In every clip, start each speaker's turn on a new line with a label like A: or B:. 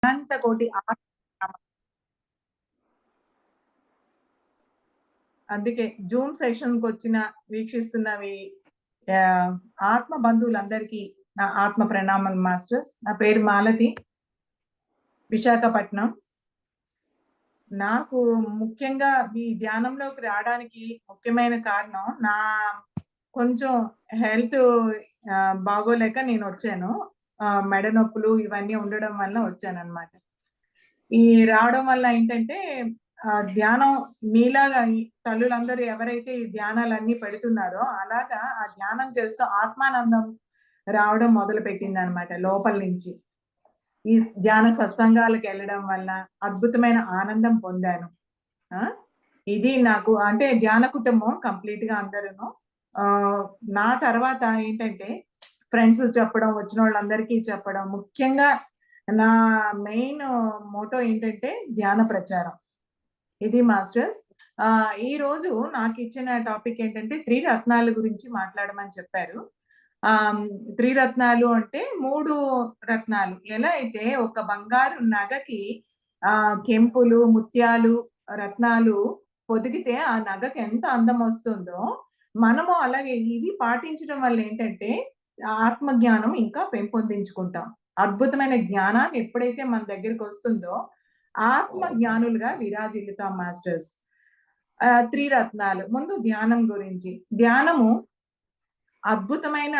A: అనంత కోటి అందుకే Zoom session కి వచ్చిన వీక్షిస్తున్నవి ఆత్మ బంధువులందరికీ నా ఆత్మ ప్రణామాలు మాస్టర్స్. నా పేరు మాలతి, విశాఖపట్నం. నాకు ముఖ్యంగా ఈ ధ్యానంలోకి రావడానికి ముఖ్యమైన కారణం నా కొంచెం హెల్త్ బాగోలేక నేను వచ్చాను. మెడ నొప్పులు ఇవన్నీ ఉండడం వల్ల వచ్చాను అనమాట. ఈ రావడం వల్ల ఏంటంటే ధ్యానం మీలాగా తల్లులందరూ ఎవరైతే ఈ ధ్యానాలన్నీ పెడుతున్నారో అలాగా ఆ ధ్యానం చేస్తూ ఆత్మానందం రావడం మొదలు పెట్టింది అనమాట లోపల నుంచి. ఈ ధ్యాన సత్సంగాలకు వెళ్ళడం వల్ల అద్భుతమైన ఆనందం పొందాను. ఇది నాకు అంటే ధ్యాన కుటుంబం కంప్లీట్ గా అందరూను. నా తర్వాత ఏంటంటే ఫ్రెండ్స్ చెప్పడం, వచ్చిన వాళ్ళందరికీ చెప్పడం. ముఖ్యంగా నా మెయిన్ మోటో ఏంటంటే ధ్యాన ప్రచారం. ఇది మాస్టర్స్. ఈ రోజు నాకు ఇచ్చిన టాపిక్ ఏంటంటే త్రిరత్నాల గురించి మాట్లాడమని చెప్పారు. త్రిరత్నాలు అంటే 3 రత్నాలు. ఎలా అయితే ఒక బంగారు నగకి కెంపులు, ముత్యాలు, రత్నాలు పొదిగితే ఆ నగకి ఎంత అందం వస్తుందో, మనము అలాగే ఇవి పాటించడం వల్ల ఏంటంటే ఆత్మజ్ఞానం ఇంకా పెంపొందించుకుంటాం. అద్భుతమైన జ్ఞానాన్ని ఎప్పుడైతే మన దగ్గరికి వస్తుందో ఆత్మ జ్ఞానులుగా విరాజిల్లుతాం మాస్టర్స్. త్రిరత్నాలు. ముందు ధ్యానం గురించి. ధ్యానము అద్భుతమైన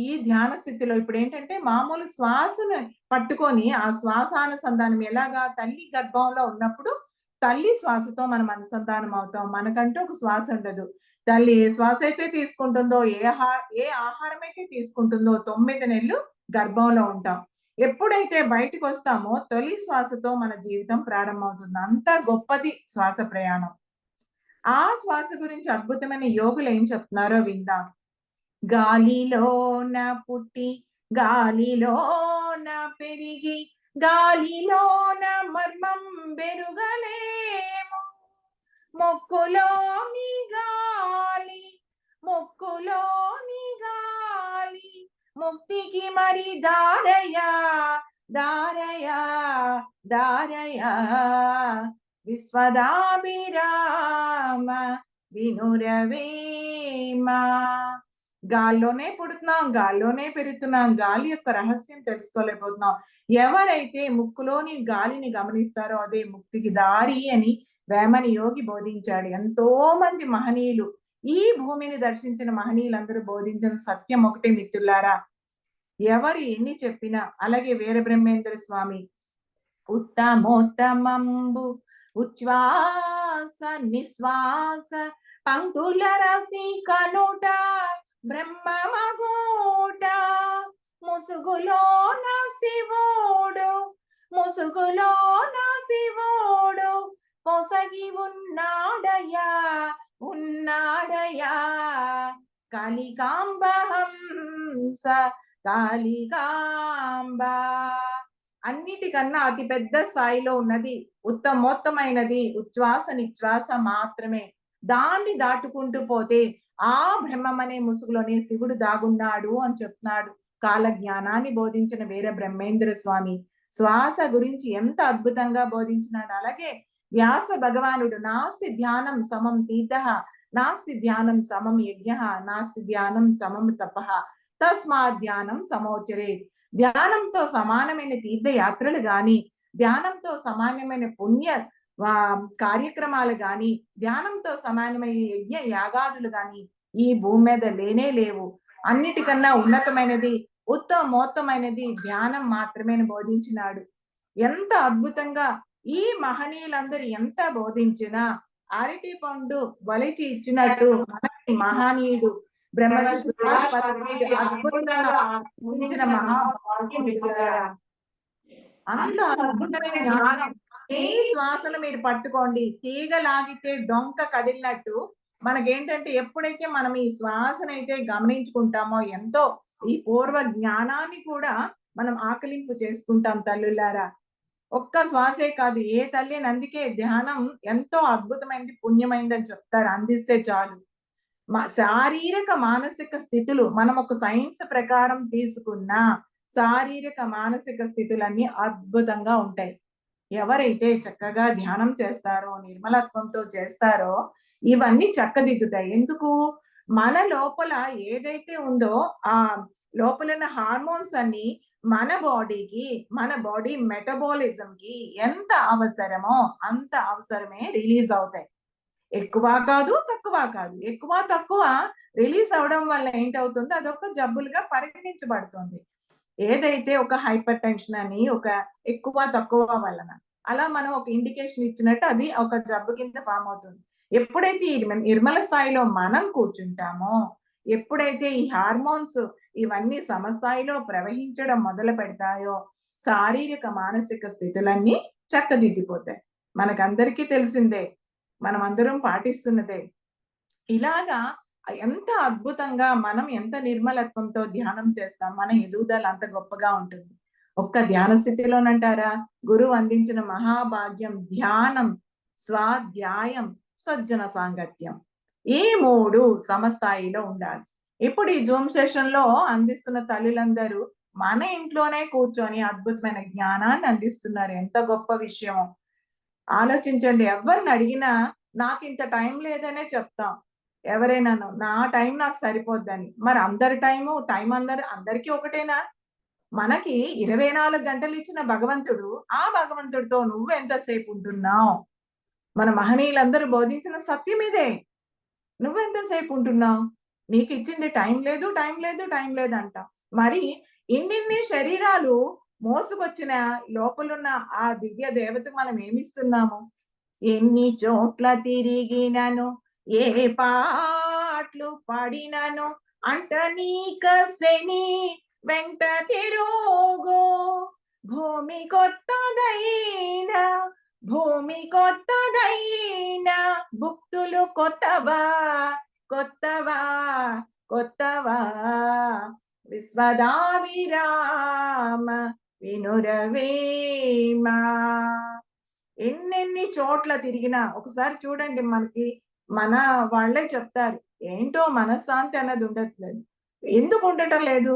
A: ఈ ధ్యాన స్థితిలో ఇప్పుడు ఏంటంటే మామూలు శ్వాసను పట్టుకొని ఆ శ్వాసానుసంధానం ఎలాగా తల్లి గర్భంలో ఉన్నప్పుడు తల్లి శ్వాసతో మనం అనుసంధానం అవుతాం. మనకంటూ ఒక శ్వాస ఉండదు. తల్లి ఏ శ్వాస అయితే తీసుకుంటుందో, ఏ ఆహారం అయితే తీసుకుంటుందో 9 నెలలు గర్భంలో ఉంటాం. ఎప్పుడైతే బయటకు వస్తామో తొలి శ్వాసతో మన జీవితం ప్రారంభమవుతుంది. అంత గొప్పది శ్వాస ప్రయాణం. ఆ శ్వాస గురించి అద్భుతమైన యోగులు ఏం చెప్తున్నారో విందాం. గాలిలోన పుట్టి గాలిలోన పెరిగి గాలిలోన మర్మం బెరుగలేము. మొక్కులోని గాలి మొక్కులోని గాలి ముక్తికి మరి దారయా దారయా దారయా విశ్వదాభిరామ వినురవేమా. గాల్లోనే పుడుతున్నాం, గాల్లోనే పెరుగుతున్నాం, గాలి యొక్క రహస్యం తెలుసుకోలేకపోతున్నాం. ఎవరైతే ముక్కులోని గాలిని గమనిస్తారో అదే ముక్తికి దారి అని వేమని యోగి బోధించాడు. ఎంతో మంది మహనీయులు, ఈ భూమిని దర్శించిన మహనీయులందరూ బోధించిన సత్యం ఒకటే మిత్రులారా. ఎవరు ఎన్ని చెప్పినా, అలాగే వీరబ్రహ్మేంద్ర స్వామి ఉత్తమోత్తమంబు ఉచ్ఛ్వాస నిశ్వాస పంక్తుల రసి కనుట బ్రహ్మమగూట ముసుగులోన శివుడు ముసుగులోన శివుడు పొసగి ఉన్నాడయా ఉన్నాడయా కాళికాంబహంస కాళికాంబ. అన్నిటికన్నా అతి పెద్ద స్థాయిలో ఉన్నది, ఉత్తమోత్తమైనది ఉచ్ఛ్వాస నిశ్వాస మాత్రమే. దాన్ని దాటుకుంటూ పోతే ఆ బ్రహ్మం అనే ముసుగులోనే శివుడు దాగున్నాడు అని చెప్తున్నాడు కాల జ్ఞానాన్ని బోధించిన వీర బ్రహ్మేంద్ర స్వామి. శ్వాస గురించి ఎంత అద్భుతంగా బోధించినాడు. అలాగే వ్యాస భగవానుడు నాస్తి ధ్యానం సమం తీర్థః నాస్తి ధ్యానం సమం యజ్ఞః నాస్తి ధ్యానం సమం తపః తస్మాత్ ధ్యానం సమోచరే. ధ్యానంతో సమానమైన తీర్థయాత్రలు గాని, ధ్యానంతో సమానమైన పుణ్య కార్యక్రమాలు గాని, ధ్యానంతో సమానమైన యజ్ఞ యాగాదులు గాని ఈ భూమి మీద లేనే లేవు. అన్నిటికన్నా ఉన్నతమైనది ఉత్తమోత్తమైనది ధ్యానం మాత్రమే బోధించినాడు. ఎంత అద్భుతంగా ఈ మహనీయులందరూ ఎంత బోధించినా అరటి పండు వలిచి ఇచ్చినట్టు మనకి మహనీయుడు బ్రహ్మర్షి సుభాష్ అద్భుతంగా అంత అద్భుతమైన జ్ఞానం. ఈ శ్వాసను మీరు పట్టుకోండి, తీగ లాగితే డొంక కదిలినట్టు మనకేంటంటే ఎప్పుడైతే మనం ఈ శ్వాసనైతే గమనించుకుంటామో ఎంతో ఈ పూర్వ జ్ఞానాన్ని కూడా మనం ఆకలింపు చేసుకుంటాం తల్లులారా. ఒక్క శ్వాసే కాదు, ఏ తల్లి అందుకే ధ్యానం ఎంతో అద్భుతమైనది, పుణ్యమైనదని చెప్తారు. అందిస్తే చాలు. శారీరక మానసిక స్థితులు మనం ఒక సైన్స్ ప్రకారం తీసుకున్నా శారీరక మానసిక స్థితులన్నీ అద్భుతంగా ఉంటాయి. ఎవరైతే చక్కగా ధ్యానం చేస్తారో, నిర్మలత్వంతో చేస్తారో ఇవన్నీ చక్కదిద్దుతాయి. ఎందుకు? మన లోపల ఏదైతే ఉందో ఆ లోపలున్న హార్మోన్స్ అన్నీ మన బాడీకి, మన బాడీ మెటబాలిజంకి ఎంత అవసరమో అంత అవసరమే రిలీజ్ అవుతాయి. ఎక్కువ కాదు, తక్కువ కాదు. ఎక్కువ, తక్కువ రిలీజ్ అవ్వడం వల్ల ఏంటవుతుంది? అదొక జబ్బులుగా పరిగణించబడుతుంది. ఏదైతే ఒక హైపర్ టెన్షన్ అని, ఒక ఎక్కువ, తక్కువ వలన. అలా మనం ఒక ఇండికేషన్ ఇచ్చినట్టు అది ఒక జబ్బు కింద ఫార్మ్ అవుతుంది. ఎప్పుడైతే ఈ నిర్మల స్థాయిలో మనం కూర్చుంటామో, ఎప్పుడైతే ఈ హార్మోన్స్ ఇవన్నీ సమస్థాయిలో ప్రవహించడం మొదలు పెడతాయో, శారీరక, మానసిక స్థితులన్నీ చక్కదిద్దిపోతాయి. మనకందరికీ తెలిసిందే. మనమందరం పాటిస్తున్నదే. ఇలాగా ఎంత అద్భుతంగా మనం ఎంత నిర్మలత్వంతో ధ్యానం చేస్తాం. మన ఎదుగుదల అంత గొప్పగా ఉంటుంది. ఒక్క ధ్యాన స్థితిలోనంటారా? గురువు అందించిన మహాభాగ్యం ధ్యానం, స్వాధ్యాయం, సజ్జన సాంగత్యం. ఈ 3 సమస్థాయిలో ఉండాలి. ఇప్పుడు ఈ జూమ్ సెషన్‌లో అందిస్తున్న తల్లులందరూ మన ఇంట్లోనే కూర్చొని అద్భుతమైన జ్ఞానాన్ని అందిస్తున్నారు. ఎంత గొప్ప విషయమో. ఆలోచించండి. ఎవ్వరిని అడిగినా నాకింత టైం లేదనే చెప్తాం. ఎవరైనాను. నా టైం నాకు సరిపోద్దని. మరి అందరి టైం అందరికీ ఒకటేనా? మనకి 24 గంటలు ఇచ్చిన భగవంతుడు, ఆ భగవంతుడితో నువ్వెంత సేపు ఉంటున్నావు? మన మహనీయులందరూ బోధించిన సత్యం ఇదే. నువ్వెంత సేపు ఉంటున్నావు? నీకిచ్చింది టైం లేదు, టైం లేదు, టైం లేదంటావు. మరి ఇన్నిన్ని శరీరాలు మోసుకొచ్చిన లోపలున్న ఆ దివ్య దేవతకు మనం ఏమిస్తున్నాము? ఎన్ని చోట్ల తిరిగినను, ఏ పాటలు పాడినను అంట నీక శని వెంట తిరుగు. భూమి కొత్తదైనా, భూమి కొత్తదైనా, భుక్తులు కొత్తవా, కొత్తవా, కొత్తవా. విశ్వదావిరామ వినురవేమా. ఎన్నెన్ని చోట్ల తిరిగినా ఒకసారి చూడండి, మనకి మన వాళ్ళే చెప్తారు. ఏంటో మనశ్శాంతి అన్నది ఉండట్లేదు. ఎందుకు ఉండటం లేదు?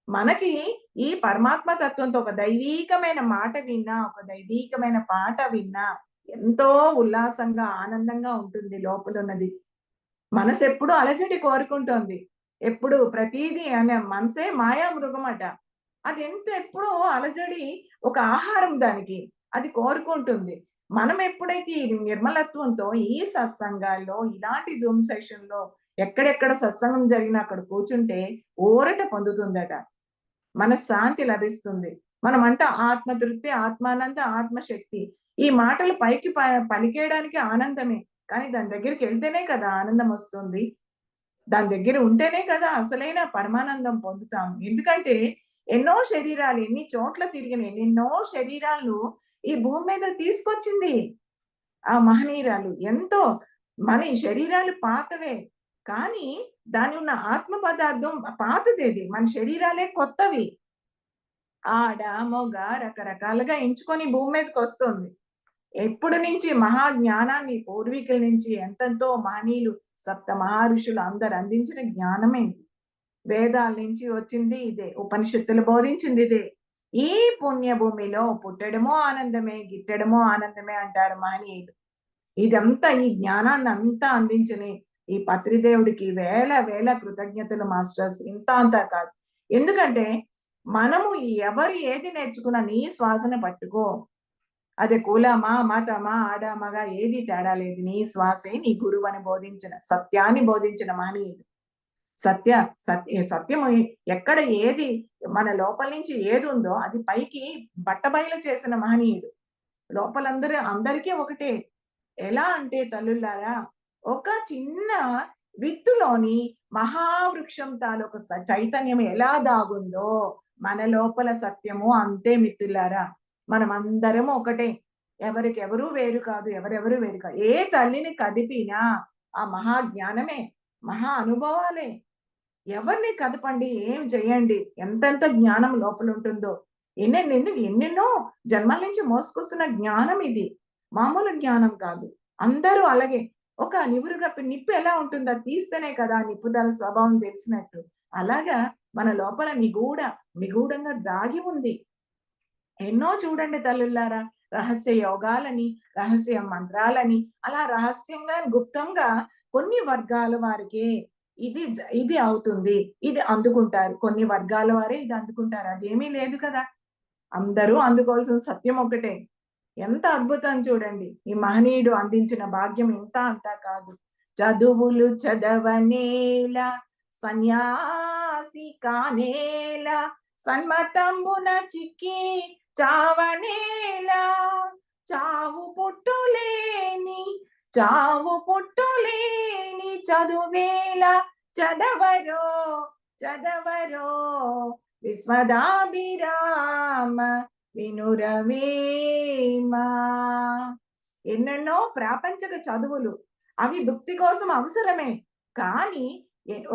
A: మనకి ఈ పరమాత్మ తత్వంతో ఒక దైవీకమైన మాట విన్నా, ఒక దైవీకమైన పాట విన్నా ఎంతో ఉల్లాసంగా, ఆనందంగా ఉంటుంది లోపలున్నది. మనసెప్పుడు అలజడి కోరుకుంటోంది. ఎప్పుడు ప్రతీదీ అనే మనసే మాయా మృగమట. అది ఎప్పుడూ అలజడి ఒక ఆహారం దానికి. అది కోరుకుంటుంది. మనం ఎప్పుడైతే ఈ నిర్మలత్వంతో ఈ సత్సంగాల్లో, ఇలాంటి జూమ్ సెషన్‌లో ఎక్కడెక్కడ సత్సంగం జరిగినా అక్కడ కూర్చుంటే ఊరట పొందుతుందట. మనశ్శాంతి లభిస్తుంది. మనమంట ఆత్మతృప్తి, ఆత్మానంద, ఆత్మశక్తి. ఈ మాటలు పైకి పలికేయడానికి ఆనందమే. కానీ దాని దగ్గరికెళ్తేనే కదా ఆనందమొస్తుంది. దాని దగ్గర ఉంటేనే కదా అసలైన పరమానందం పొందుతాము. ఎందుకంటే ఎన్నో శరీరాలు ఎన్ని చోట్ల తిరిగిన ఎన్నెన్నో శరీరాలను ఈ భూమి మీద తీసుకొచ్చింది ఆ మహనీయురాలు. ఎంతో మన ఈ శరీరాలు పాతవే. కానీ దాని ఉన్న ఆత్మ పదార్థం పాతదేది. మన శరీరాలే కొత్తవి. ఆడ, మగ రకరకాలుగా ఎంచుకొని భూమి మీదకొస్తుంది. ఎప్పుడు నుంచి మహాజ్ఞానాన్ని పూర్వీకుల నుంచి ఎంతెంతో మహనీయులు, సప్త మహర్షులు అందరూ అందించిన జ్ఞానమే ఇది. వేదాల నుంచి వచ్చింది ఇదే. ఉపనిషత్తులు బోధించింది ఇదే. ఈ పుణ్య భూమిలో పుట్టడమో ఆనందమే, గిట్టడమో ఆనందమే అంటారు మహనీయులు. ఇదంతా ఈ జ్ఞానాన్నంతా అందించిన ఈ పత్రిదేవుడికి వేల వేల కృతజ్ఞతలు మాస్టర్స్. ఇంత అంతా కాదు. ఎందుకంటే మనము ఎవరు ఏది నేర్చుకున్నా నీ శ్వాసన పట్టుకో. అది కులమా, మతమా, ఆడ, మగ ఏది తేడా లేదు. నీ శ్వాసే నీ గురువని బోధించిన, సత్యాన్ని బోధించిన మహనీయుడు. సత్యము ఎక్కడ ఏది మన లోపల నుంచి ఏదుందో అది పైకి బట్టబయలు చేసిన మహనీయుడు. అందరికీ ఒకటే. ఎలా అంటే తల్లులారా, ఒక చిన్న విత్తులోని మహావృక్షం తాలూకు చైతన్యం ఎలా దాగుందో మన లోపల సత్యము అంతే మిత్రులారా. మనమందరము ఒకటే. ఎవరికెవరు వేరు కాదు. ఎవరెవరు వేరు కాదు. ఏ తల్లిని కదిపినా ఆ మహాజ్ఞానమే, మహా అనుభవాలే. ఎవరిని కదపండి, ఏం చేయండి, ఎంతెంత జ్ఞానం లోపలుంటుందో. ఎన్నెన్నో జన్మల నుంచి మోసుకొస్తున్న జ్ఞానం ఇది. మామూలు జ్ఞానం కాదు. అందరూ అలాగే. ఒక నివురుగప్పి నిప్పు ఎలా ఉంటుందో అది తీస్తేనే కదా నిప్పుదల స్వభావం తెలిసినట్టు. అలాగా మన లోపల నిగూఢంగా దాగి ఉంది. ఎన్నో చూడండి తల్లులారా, రహస్య యోగాలని, రహస్య మంత్రాలని, అలా రహస్యంగా గుప్తంగా కొన్ని వర్గాల వారికే ఇది అవుతుంది, ఇది అందుకుంటారు. కొన్ని వర్గాల వారే ఇది అందుకుంటారు. అదేమీ లేదు కదా! అందరూ అందుకోవాల్సిన సత్యం ఒకటే. ఎంత అద్భుతం చూడండి. ఈ మహనీయుడు అందించిన భాగ్యం ఇంత అంతా కాదు. చదువులు చదవనేల సన్యాసి కానేల సన్మతంబున చిక్కి చావనేల చావు పుట్టులేని చదువేల చదవరో చదవరో విశ్వదాభిరామ వినురవేమా. ఎన్నెన్నో ప్రాపంచక చదువులు అవి భుక్తి కోసం అవసరమే. కానీ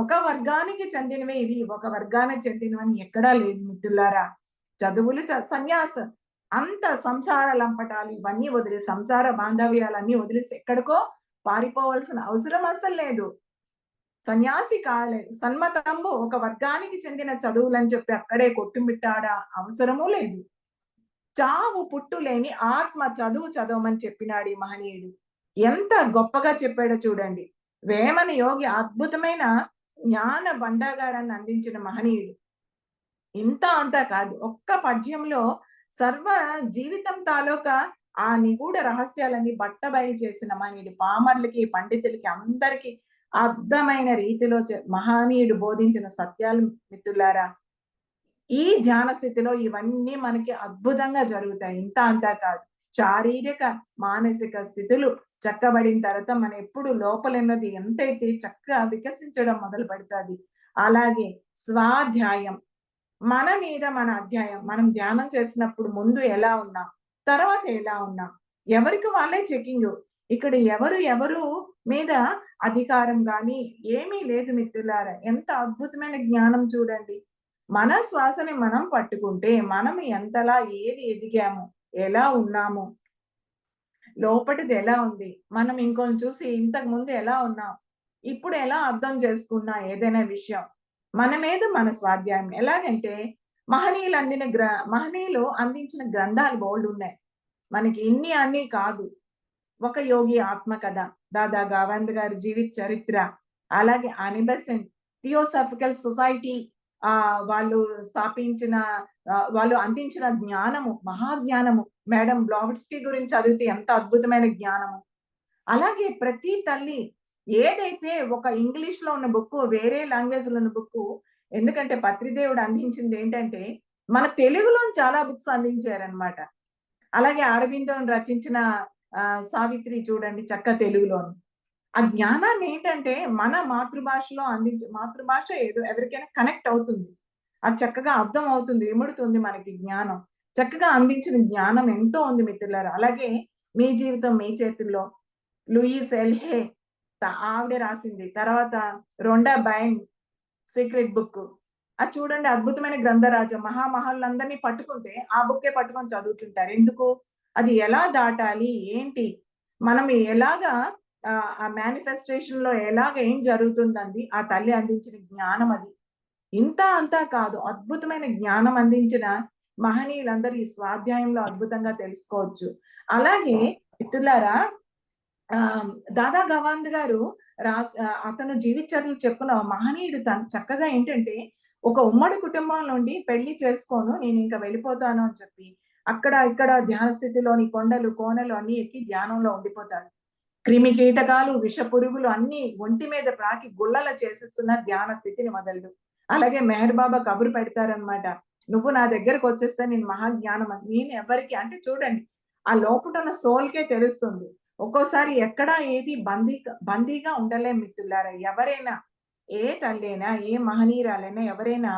A: ఒక వర్గానికి చెందినవే ఇవి ఒక వర్గానికి చెందినవని ఎక్కడా లేదు మిత్రులారా. చదువులు సన్యాసం అంత సంసార లంపటాలు ఇవన్నీ వదిలి, సంసార బాంధవ్యాలన్నీ వదిలేసి ఎక్కడికో పారిపోవాల్సిన అవసరం అసలు లేదు. సన్యాసి కాలేదు. సన్మతంబు ఒక వర్గానికి చెందిన చదువులని చెప్పి అక్కడే కొట్టుమిట్టాడ అవసరమూ లేదు. చావు పుట్టు లేని ఆత్మ చదువు చదవమని చెప్పినాడు ఈ మహనీయుడు. ఎంత గొప్పగా చెప్పాడో చూడండి. వేమన యోగి అద్భుతమైన జ్ఞాన భండాగారాన్ని అందించిన మహనీయుడు. ఇంత అంతా కాదు, ఒక్క పద్యంలో సర్వ జీవితం తాలూకా ఆ నిగూఢ రహస్యాలన్నీ బట్టబయలు చేసిన మహనీయుడు. పామర్లకి, పండితులకి అందరికీ అర్థమైన రీతిలో మహనీయుడు బోధించిన సత్యాలు మిత్రులారా. ఈ ధ్యాన స్థితిలో ఇవన్నీ మనకి అద్భుతంగా జరుగుతాయి. ఇంత అంతా కాదు, శారీరక మానసిక స్థితులు చక్కబడిన తర్వాత మన ఎప్పుడు లోపలన్నది ఎంతైతే చక్కగా వికసించడం మొదలు పెడుతుంది. అలాగే స్వాధ్యాయం, మన మీద మన అధ్యాయం, మనం ధ్యానం చేసినప్పుడు ముందు ఎలా ఉన్నాం, తర్వాత ఎలా ఉన్నాం, ఎవరికి వాళ్ళే చెకింగ్. ఇక్కడ ఎవరు మీద అధికారం గాని ఏమీ లేదు మిత్రులారా. ఎంత అద్భుతమైన జ్ఞానం చూడండి. మన శ్వాసని మనం పట్టుకుంటే మనం ఎంతలా ఏది ఎదిగాము, ఎలా ఉన్నాము, లోపటిది ఎలా ఉంది, మనం ఇంకొని చూసి ఇంతకు ముందు ఎలా ఉన్నాం, ఇప్పుడు ఎలా అర్థం చేసుకున్నా ఏదైనా విషయం, మన మీద మన స్వాధ్యాయం. ఎలాగంటే మహనీయులు అందించిన గ్రంథాలు బోల్డ్ ఉన్నాయి. మనకి ఇన్ని అన్ని కాదు. ఒక యోగి ఆత్మకథ, దాదా గావంద్ గారి జీవిత చరిత్ర, అలాగే అనిబెసెంట్ థియోసాఫికల్ సొసైటీ వాళ్ళు స్థాపించిన వాళ్ళు అందించిన జ్ఞానము, మహాజ్ఞానము. మేడం బ్లావట్స్కీ గురించి చదివితే ఎంత అద్భుతమైన జ్ఞానము. అలాగే ప్రతి తల్లి ఏదైతే ఒక ఇంగ్లీష్ లో ఉన్న బుక్, వేరే లాంగ్వేజ్ లో ఉన్న బుక్, ఎందుకంటే పత్రిదేవుడు అందించింది ఏంటంటే మన తెలుగులో చాలా బుక్స్ అందించారనమాట. అలాగే అరవిందో రచించిన సావిత్రి చూడండి చక్క తెలుగులోను. ఆ జ్ఞానాన్ని ఏంటంటే మన మాతృభాషలో మాతృభాష ఏదో ఎవరికైనా కనెక్ట్ అవుతుంది, అది చక్కగా అర్థం అవుతుంది, ఇముడుతుంది మనకి జ్ఞానం. చక్కగా అందించిన జ్ఞానం ఎంతో ఉంది మిత్రులారా. అలాగే మీ జీవితం మీ చేతుల్లో, లూయిస్ ఎల్హే ఆవిడే రాసింది. తర్వాత రొండా బైన్ సీక్రెట్ బుక్, అది చూడండి అద్భుతమైన గ్రంథరాజం. మహామహులందరినీ పట్టుకుంటే ఆ బుక్కే పట్టుకొని చదువుతుంటారు. ఎందుకు? అది ఎలా దాటాలి ఏంటి, మనం ఎలాగా ఆ మేనిఫెస్టేషన్ లో ఎలాగ ఏం జరుగుతుందండి ఆ తల్లి అందించిన జ్ఞానం. అది ఇంత అంతా కాదు, అద్భుతమైన జ్ఞానం అందించిన మహనీయులందరూ ఈ స్వాధ్యాయంలో అద్భుతంగా తెలుసుకోవచ్చు. అలాగే మిత్రులారా, దాదా గవాంద్ గారు అతను జీవిత చరిత్రలు చెప్పుకున్న మహనీయుడు తను చక్కగా ఏంటంటే ఒక ఉమ్మడి కుటుంబం నుండి పెళ్లి చేసుకోను, నేను ఇంకా వెళ్ళిపోతాను అని చెప్పి అక్కడ ఇక్కడ ధ్యాన స్థితిలోని కొండలు కోనలు అన్ని ఎక్కి ధ్యానంలో ఉండిపోతాడు. క్రిమి కీటకాలు, విష పురుగులు అన్ని ఒంటి మీద ప్రాకి గుల్లల చేసేస్తున్న ధ్యాన స్థితిని మొదలు. అలాగే మెహర్ బాబా కబురు పెడతారనమాట, నువ్వు నా దగ్గరకు వచ్చేస్తే నేను మహాజ్ఞానం అని. నేను ఎవరికి అంటే చూడండి, ఆ లోపల సోల్కే తెలుస్తుంది. ఒక్కోసారి ఎక్కడ ఏది బందీగా ఉండలేం మిత్రులారా. ఎవరైనా, ఏ తల్లైనా, ఏ మహనీయురాలైనా, ఎవరైనా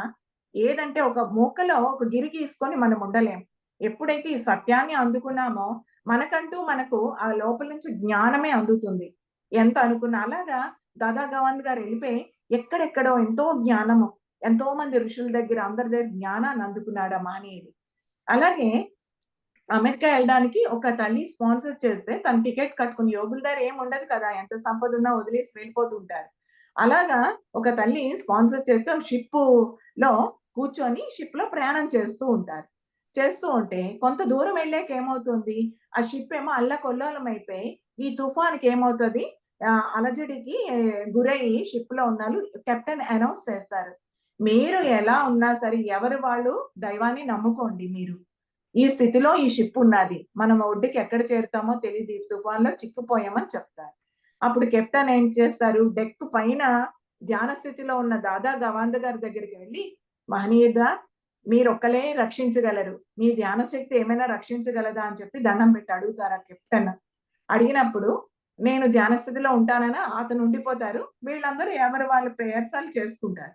A: ఏదంటే ఒక మూకలో ఒక గిరి గీసుకొని మనం ఉండలేం. ఎప్పుడైతే ఈ సత్యాన్ని అందుకున్నామో మనకు ఆ లోపల నుంచి జ్ఞానమే అందుతుంది. ఎంత అనుకున్నా. అలాగా దాదా గవాంద్ గారు వెళ్ళిపోయి ఎక్కడెక్కడో ఎంతో జ్ఞానము, ఎంతో మంది ఋషుల దగ్గర అందరి దగ్గర జ్ఞానాన్ని అందుకున్నాడు ఆ మహనీయుడు. అలాగే అమెరికా వెళ్ళడానికి ఒక తల్లి స్పాన్సర్ చేస్తే తను టికెట్ కట్టుకుని, యోగుల దగ్గర ఏమి ఉండదు కదా, ఎంత సంపద ఉన్నా వదిలేసి వెళ్ళిపోతుంటారు. అలాగా ఒక తల్లి స్పాన్సర్ చేస్తే షిప్ లో కూర్చొని షిప్ లో ప్రయాణం చేస్తూ ఉంటారు. చేస్తూ ఉంటే కొంత దూరం వెళ్ళాక ఏమవుతుంది, ఆ షిప్ ఏమో అల్లకల్లోలం అయిపోయి ఈ తుఫాన్‌కి ఏమవుతది, అలజడికి గురయ్యి షిప్‌లో ఉన్నోళ్ళు కెప్టెన్ అనౌన్స్ చేస్తారు. మీరు ఎలా ఉన్నా సరే ఎవరు వాళ్ళు దైవాన్ని నమ్ముకోండి మీరు. ఈ స్థితిలో ఈ షిప్ ఉన్నది. మనం ఒడ్డుకి ఎక్కడ చేరుతామో తెలీదు. ఈ తుఫాన్‌లో చిక్కుపోయామని చెప్తారు. అప్పుడు కెప్టెన్ ఏం చేస్తారు, డెక్ పైన ధ్యాన స్థితిలో ఉన్న దాదా గవాంద గారి దగ్గరికి వెళ్లి, "మహనీయుడా, మీరొక్కలే రక్షించగలరు. మీ ధ్యాన శక్తి ఏమైనా రక్షించగలదా?" అని చెప్పి దండం పెట్టి అడుగుతారు ఆ కెప్టెన్. అడిగినప్పుడు, "నేను ధ్యాన స్థితిలో ఉంటానని" అతను ఉండిపోతారు. వీళ్ళందరూ ఎవరి వాళ్ళ ప్రేయర్స్ ఆళ్ళు చేసుకుంటారు.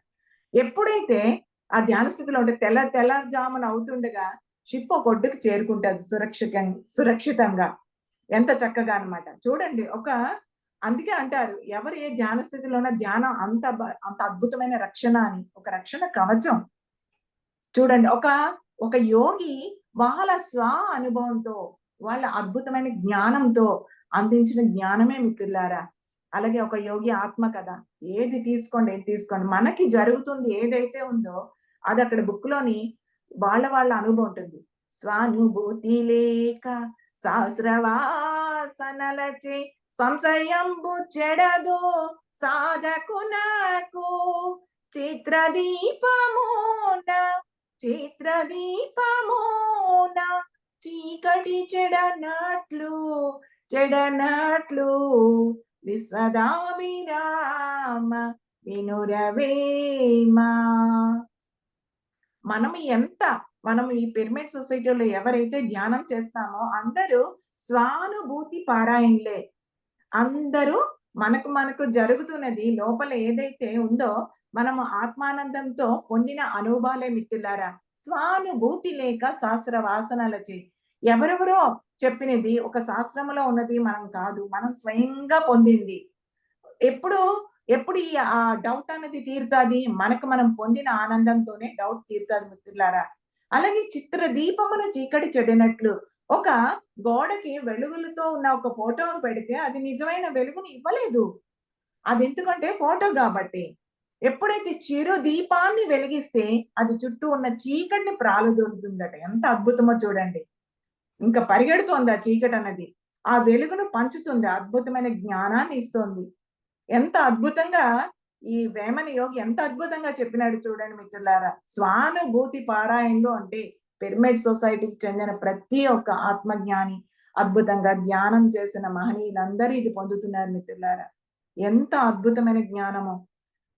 A: ఎప్పుడైతే ఆ ధ్యాన స్థితిలో ఉంటే తెల్లారుజామున అవుతుండగా షిప్ ఒక ఒడ్డుకి చేరుకుంటది సురక్షితంగా. ఎంత చక్కగా అన్నమాట. చూడండి అందుకే అంటారు ఎవరు ఏ ధ్యాన స్థితిలో ఉన్న ధ్యానం అంత అద్భుతమైన రక్షణ అని. ఒక రక్షణ కవచం. చూడండి ఒక యోగి వాళ్ళ అనుభవంతో, వాళ్ళ అద్భుతమైన జ్ఞానంతో అందించిన జ్ఞానమే మిత్రులారా. అలాగే ఒక యోగి ఆత్మ కథ. ఏది తీసుకోండి. మనకి జరుగుతుంది ఏదైతే ఉందో అదక్కడ బుక్‌లోని వాళ్ళ అనుభవం ఉంటుంది. స్వానుభూతి లేక సహస్రవాసనలచే సంశయంబు చెడదో సాధకునకు చిత్రదీపమున చిత్రదీపమున చీకటి చెడనట్లు విశ్వదాభిరామ వినురవేమా. మనం ఈ పిరమిడ్ సొసైటీలో ఎవరైతే ధ్యానం చేస్తామో అందరూ స్వానుభూతి పారాయణులే. అందరూ మనకు జరుగుతున్నది లోపల ఏదైతే ఉందో మనము ఆత్మానందంతో పొందిన అనుభవాలే మిత్రులారా. స్వానుభూతి లేక శాస్త్ర వాసనలచే. ఎవరెవరో చెప్పినది ఒక శాస్త్రంలో ఉన్నది మనం కాదు. మనం స్వయంగా పొందింది. ఎప్పుడు ఎప్పుడు ఈ డౌట్ అనేది తీరుతాది? మనకు మనం పొందిన ఆనందంతోనే డౌట్ తీరుతాది మిత్రులారా. అలాగే చిత్ర దీపమున చీకటి చెడినట్లు ఒక గోడకి వెలుగులతో ఉన్న ఒక ఫోటోను పెడితే అది నిజమైన వెలుగుని ఇవ్వలేదు. అదెందుకంటే ఫోటో గాబట్టి. ఎప్పుడైతే చిరు దీపాన్ని వెలిగిస్తే అది చుట్టూ ఉన్న చీకటిని ప్రాలదొరుతుందట. ఎంత అద్భుతమో చూడండి. ఇంక పరిగెడుతోంది ఆ చీకటన్నది. ఆ వెలుగును పంచుతుంది. అద్భుతమైన జ్ఞానాన్ని ఇస్తోంది. ఎంత అద్భుతంగా ఈ వేమన యోగి ఎంత అద్భుతంగా చెప్పినాడు చూడండి మిత్రులారా. స్వానుభూతి పారాయణలు అంటే పిరమిడ్ సొసైటీకి చెందిన ప్రతి ఒక్క ఆత్మజ్ఞాని అద్భుతంగా ధ్యానం చేసిన మహనీయులందరూ ఇది పొందుతున్నారు మిత్రులారా. ఎంత అద్భుతమైన జ్ఞానమో.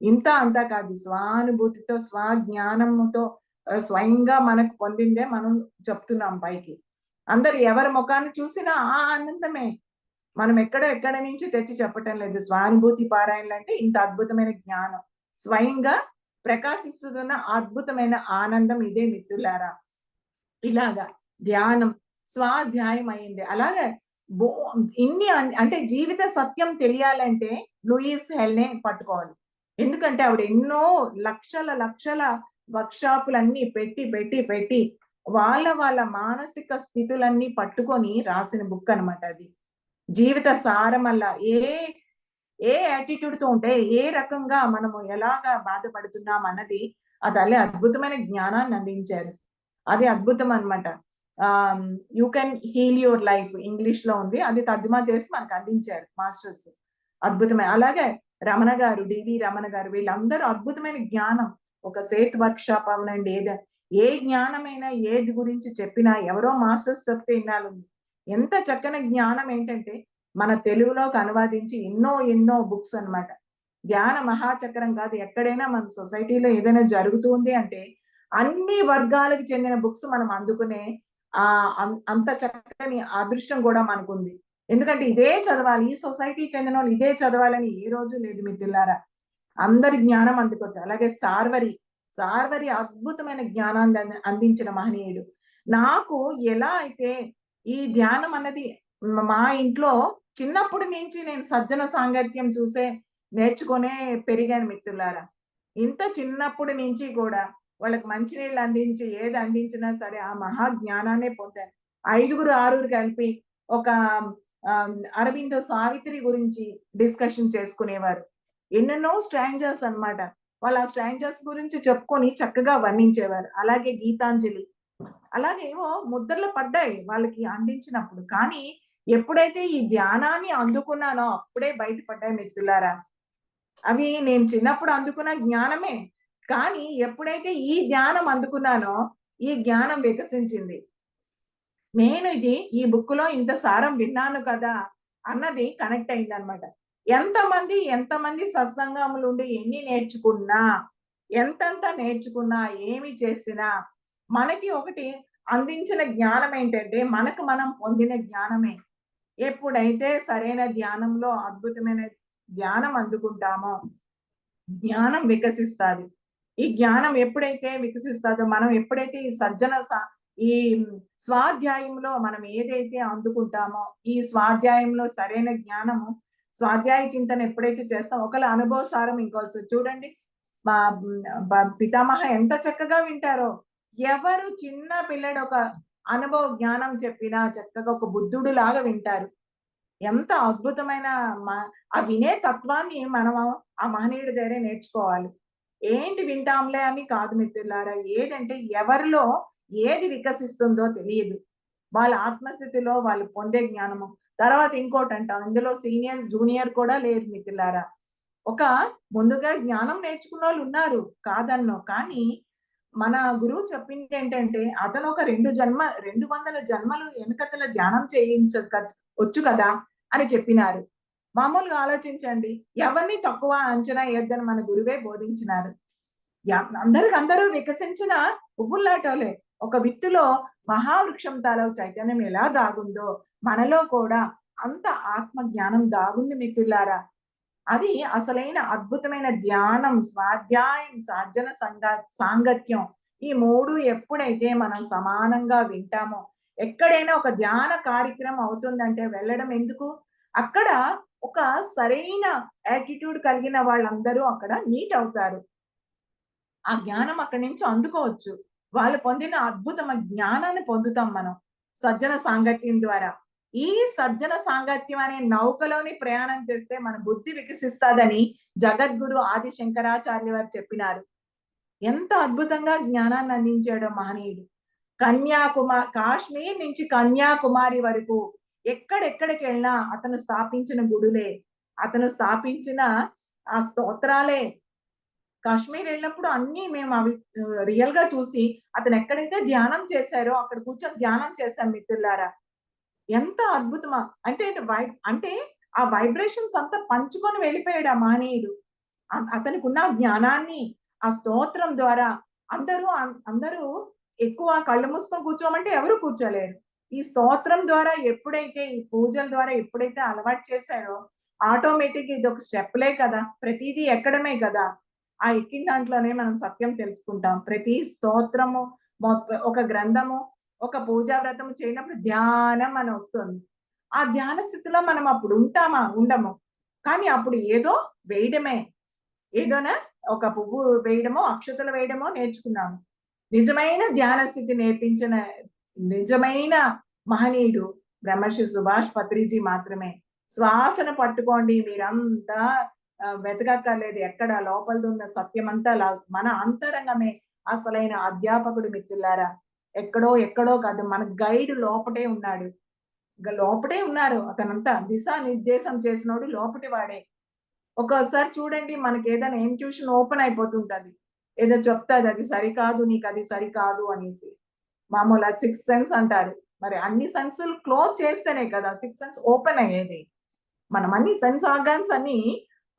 A: ఇంత అంతా కాదు స్వానుభూతితో స్వజ్ఞానముతో స్వయంగా మనకు పొందిందే మనం చెప్తున్నాం పైకి. అందరూ ఎవరి ముఖాన్ని చూసినా ఆ ఆనందమే. మనం ఎక్కడి నుంచి తెచ్చి చెప్పటం లేదు. స్వానుభూతి పారాయణలంటే ఇంత అద్భుతమైన జ్ఞానం. స్వయంగా ప్రకాశిస్తున్న అద్భుతమైన ఆనందం ఇదే మిత్రులారా. ఇలాగా ధ్యానం, స్వాధ్యాయం అయింది. అలాగే బో ఇన్ని అంటే జీవిత సత్యం తెలియాలంటే లూయిస్ హెల్‌నే పట్టుకోవాలి. ఎందుకంటే ఆవిడ ఎన్నో లక్షల వర్క్‌షాపులన్నీ పెట్టి వాళ్ళ మానసిక స్థితులన్నీ పట్టుకొని రాసిన బుక్ అన్నమాట అది. జీవిత సారమల్లా ఏ యాటిట్యూడ్‌తో ఉంటే, ఏ రకంగా మనము ఎలాగా బాధపడుతున్నాం అన్నది ఆ తల్లి అద్భుతమైన జ్ఞానాన్ని అందించారు. అది అద్భుతం అన్నమాట. You can heal your life ఇంగ్లీష్‌లో ఉంది. అది తర్జుమా చేసి మనకు అందించారు మాస్టర్స్. అద్భుతమైన అలాగే రమణ గారు, డివి రమణ గారు వీళ్ళందరూ అద్భుతమైన జ్ఞానం. ఒక సేత్ వర్క్‌షాప్ అవనండి ఏ జ్ఞానమైనా ఏది గురించి చెప్పినా ఎవరో మాస్టర్స్ చెప్తే ఇన్నాలుంది. ఎంత చక్కని జ్ఞానం ఏంటంటే మన తెలుగులోకి అనువాదించి ఎన్నో బుక్స్ అన్నమాట. ధ్యాన మహాచక్రం కాదు ఎక్కడైనా మన సొసైటీలో ఏదైనా జరుగుతుంది అంటే అన్ని వర్గాలకు చెందిన బుక్స్ మనం అందుకునే అంత చక్కని అదృష్టం కూడా మనకుంది. ఎందుకంటే ఇదే చదవాలి. ఈ సొసైటీకి చెందినోళ్ళు ఇదే చదవాలని ఏ రోజు లేదు మిత్రులారా. అందరి జ్ఞానం అందుకోవచ్చు. అలాగే సార్వరి అద్భుతమైన జ్ఞానాన్ని అందించిన మహనీయుడు. నాకు ఎలా అయితే ఈ ధ్యానం అన్నది మా ఇంట్లో చిన్నప్పటి నుంచి నేను సజ్జన సాంగత్యం చూసే నేర్చుకునే పెరిగాను మిత్రులారా. ఇంత చిన్నప్పటి నుంచి కూడా వాళ్ళకి మంచినీళ్ళు అందించి ఏది అందించినా సరే ఆ మహా జ్ఞానాన్నే పొందాను. 6 కలిపి ఒక అరవిందో సావిత్రి గురించి డిస్కషన్ చేసుకునేవారు. ఎన్నెన్నో స్ట్రాంజర్స్ అన్నమాట. వాళ్ళు ఆ స్ట్రాంజర్స్ గురించి చెప్పుకొని చక్కగా వర్ణించేవారు. అలాగే గీతాంజలి. అలాగే ఏవో ముద్రలు పడ్డాయి వాళ్ళకి అందించినప్పుడు. కానీ ఎప్పుడైతే ఈ ధ్యానాన్ని అందుకున్నానో అప్పుడే బయట పడ్డాయి మిత్రులారా. అవి నేను చిన్నప్పుడు అందుకున్న జ్ఞానమే. కానీ ఎప్పుడైతే ఈ జ్ఞానం అందుకున్నానో, ఈ జ్ఞానం వికసించింది. నేను ఇది ఈ బుక్‌లో ఇంత సారం విన్నాను కదా! అన్నది కనెక్ట్ అయిందనమాట. ఎంతమంది సత్సంగములుండి ఎన్ని నేర్చుకున్నా, ఎంతెంత నేర్చుకున్నా, ఏమి చేసినా, మనకి ఒకటి అందించిన జ్ఞానం ఏంటంటే, మనకు మనం పొందిన జ్ఞానమే. ఎప్పుడైతే సరైన ధ్యానంలో అద్భుతమైన ధ్యానం అందుకుంటామో, జ్ఞానం వికసిస్తాది. ఈ జ్ఞానం ఎప్పుడైతే వికసిస్తాదో, మనం ఎప్పుడైతే ఈ స్వాధ్యాయంలో మనం ఏదైతే అందుకుంటామో, ఈ స్వాధ్యాయంలో సరైన జ్ఞానము, స్వాధ్యాయ చింతన ఎప్పుడైతే చేస్తామో, ఒకళ్ళ అనుభవ సారం ఇంకోళ్ళు చూడండి. మా పితామహ ఎంత చక్కగా వింటారో. ఎవరు చిన్న పిల్లడు ఒక అనుభవ జ్ఞానం చెప్పినా చక్కగా ఒక బుద్ధుడులాగా వింటారు. ఎంత అద్భుతమైన మ ఆ వినే తత్వాన్ని మనము ఆ మహనీయుడి దగ్గరే నేర్చుకోవాలి. ఏంటి వింటాంలే అని కాదు మిత్రులారా. ఏదంటే ఎవరిలో ఏది వికసిస్తుందో తెలీదు. వాళ్ళ ఆత్మస్థితిలో వాళ్ళు పొందే జ్ఞానము. తర్వాత ఇంకోటంటాం ఇందులో సీనియర్, జూనియర్ కూడా లేదు మిత్రులారా. ఒక ముందుగా జ్ఞానం నేర్చుకున్నోళ్ళున్నారు కాదనను. కానీ మన గురువు చెప్పిందేంటంటే అతను ఒక 200 జన్మలు ఎనకతల ధ్యానం వచ్చు కదా! అని చెప్పినారు. మామూలుగా ఆలోచించండి. ఎవరిని తక్కువ అంచనా ఎయొద్దని మన గురువే బోధించినారు. అందరూ వికసించిన పువ్వుల్లాటోలే. ఒక విత్తులో మహావృక్షం తాలూకు చైతన్యం ఎలా దాగుందో, మనలో కూడా అంత ఆత్మ జ్ఞానం దాగుంది మిత్రులారా. అది అసలైన అద్భుతమైన ధ్యానం, స్వాధ్యాయం, సాంగత్యం ఈ 3 ఎప్పుడైతే మనం సమానంగా వింటామో, ఎక్కడైనా ఒక ధ్యాన కార్యక్రమం అవుతుందంటే వెళ్ళడం ఎందుకు? అక్కడ ఒక సరైన యాటిట్యూడ్ కలిగిన వాళ్ళందరూ అక్కడ మీట్ అవుతారు. ఆ జ్ఞానం అక్కడి నుంచి అందుకోవచ్చు. వాళ్ళు పొందిన అద్భుతమైన జ్ఞానాన్ని పొందుతాం మనం. సజ్జన సాంగత్యం ద్వారా. ఈ సజ్జన సాంగత్యం అనే నౌకలోని ప్రయాణం చేస్తే మన బుద్ధి వికసిస్తాదని జగద్గురు ఆది శంకరాచార్య వారు చెప్పినారు. ఎంత అద్భుతంగా జ్ఞానాన్ని అందించాడో మహనీయుడు. కాశ్మీర్ నుంచి కన్యాకుమారి వరకు ఎక్కడెక్కడికెళ్ళినా అతను స్థాపించిన గుడులే. అతను స్థాపించిన ఆ స్తోత్రాలే. కాశ్మీర్ వెళ్ళినప్పుడు అన్నీ మేము అవి రియల్‌గా చూసి అతను ఎక్కడైతే ధ్యానం చేశారో అక్కడ కూర్చొని ధ్యానం చేశాం మిత్రులారా. ఎంత అద్భుతమా! అంటే అంటే ఆ వైబ్రేషన్స్ అంతా పంచుకొని వెళ్ళిపోయాడు ఆ మహనీయుడు. అతనికున్న జ్ఞానాన్ని ఆ స్తోత్రం ద్వారా అందరూ ఎక్కువ కళ్ళు మూసుకొని కూర్చోమంటే ఎవరు కూర్చోలేరు. ఈ స్తోత్రం ద్వారా ఎప్పుడైతే ఈ పూజల ద్వారా ఎప్పుడైతే అలవాటు చేశారో ఆటోమేటిక్‌గా ఇదొక స్టెప్పులే కదా! ప్రతీదీ ఎక్కడమే కదా! ఆ ఎక్కిన దాంట్లోనే మనం సత్యం తెలుసుకుంటాం. ప్రతి స్తోత్రము ఒక గ్రంథము, ఒక పూజా వ్రతం చేయనప్పుడు ధ్యానం అని వస్తుంది. ఆ ధ్యాన స్థితిలో మనం అప్పుడు ఉంటామా? ఉండము. కానీ అప్పుడు ఏదో వేయడమే. ఏదోనా ఒక పువ్వు వేయడమో, అక్షతలు వేయడమో నేర్చుకున్నాము. నిజమైన ధ్యాన స్థితి నేర్పించిన నిజమైన మహనీయుడు బ్రహ్మర్షి సుభాష్ పత్రిజీ మాత్రమే. శ్వాసను పట్టుకోండి మీరంతా వెతకక్కర్లేదు. ఎక్కడ లోపలున్న సత్యమంతా మన అంతరంగమే అసలైన అధ్యాపకుడు మిత్రులారా. ఎక్కడో కాదు మన గైడ్ లోపటే ఉన్నాడు. లోపటే ఉన్నారు. అతనంతా దిశానిర్దేశం చేసినోడు లోపటి వాడే. ఒక్కోసారి చూడండి మనకేదైనా ఇన్‌ట్యూషన్ ఓపెన్ అయిపోతుంటది. ఏదో చెప్తాది అది సరికాదు, నీకది సరికాదు అనేసి. మామూలు సిక్స్త్ సెన్స్ అంటారు. మరి అన్ని సెన్సులు క్లోజ్ చేస్తేనే కదా సిక్స్త్ సెన్స్ ఓపెన్ అయ్యేది. మనం అన్ని సెన్స్ ఆర్గాన్స్ అన్ని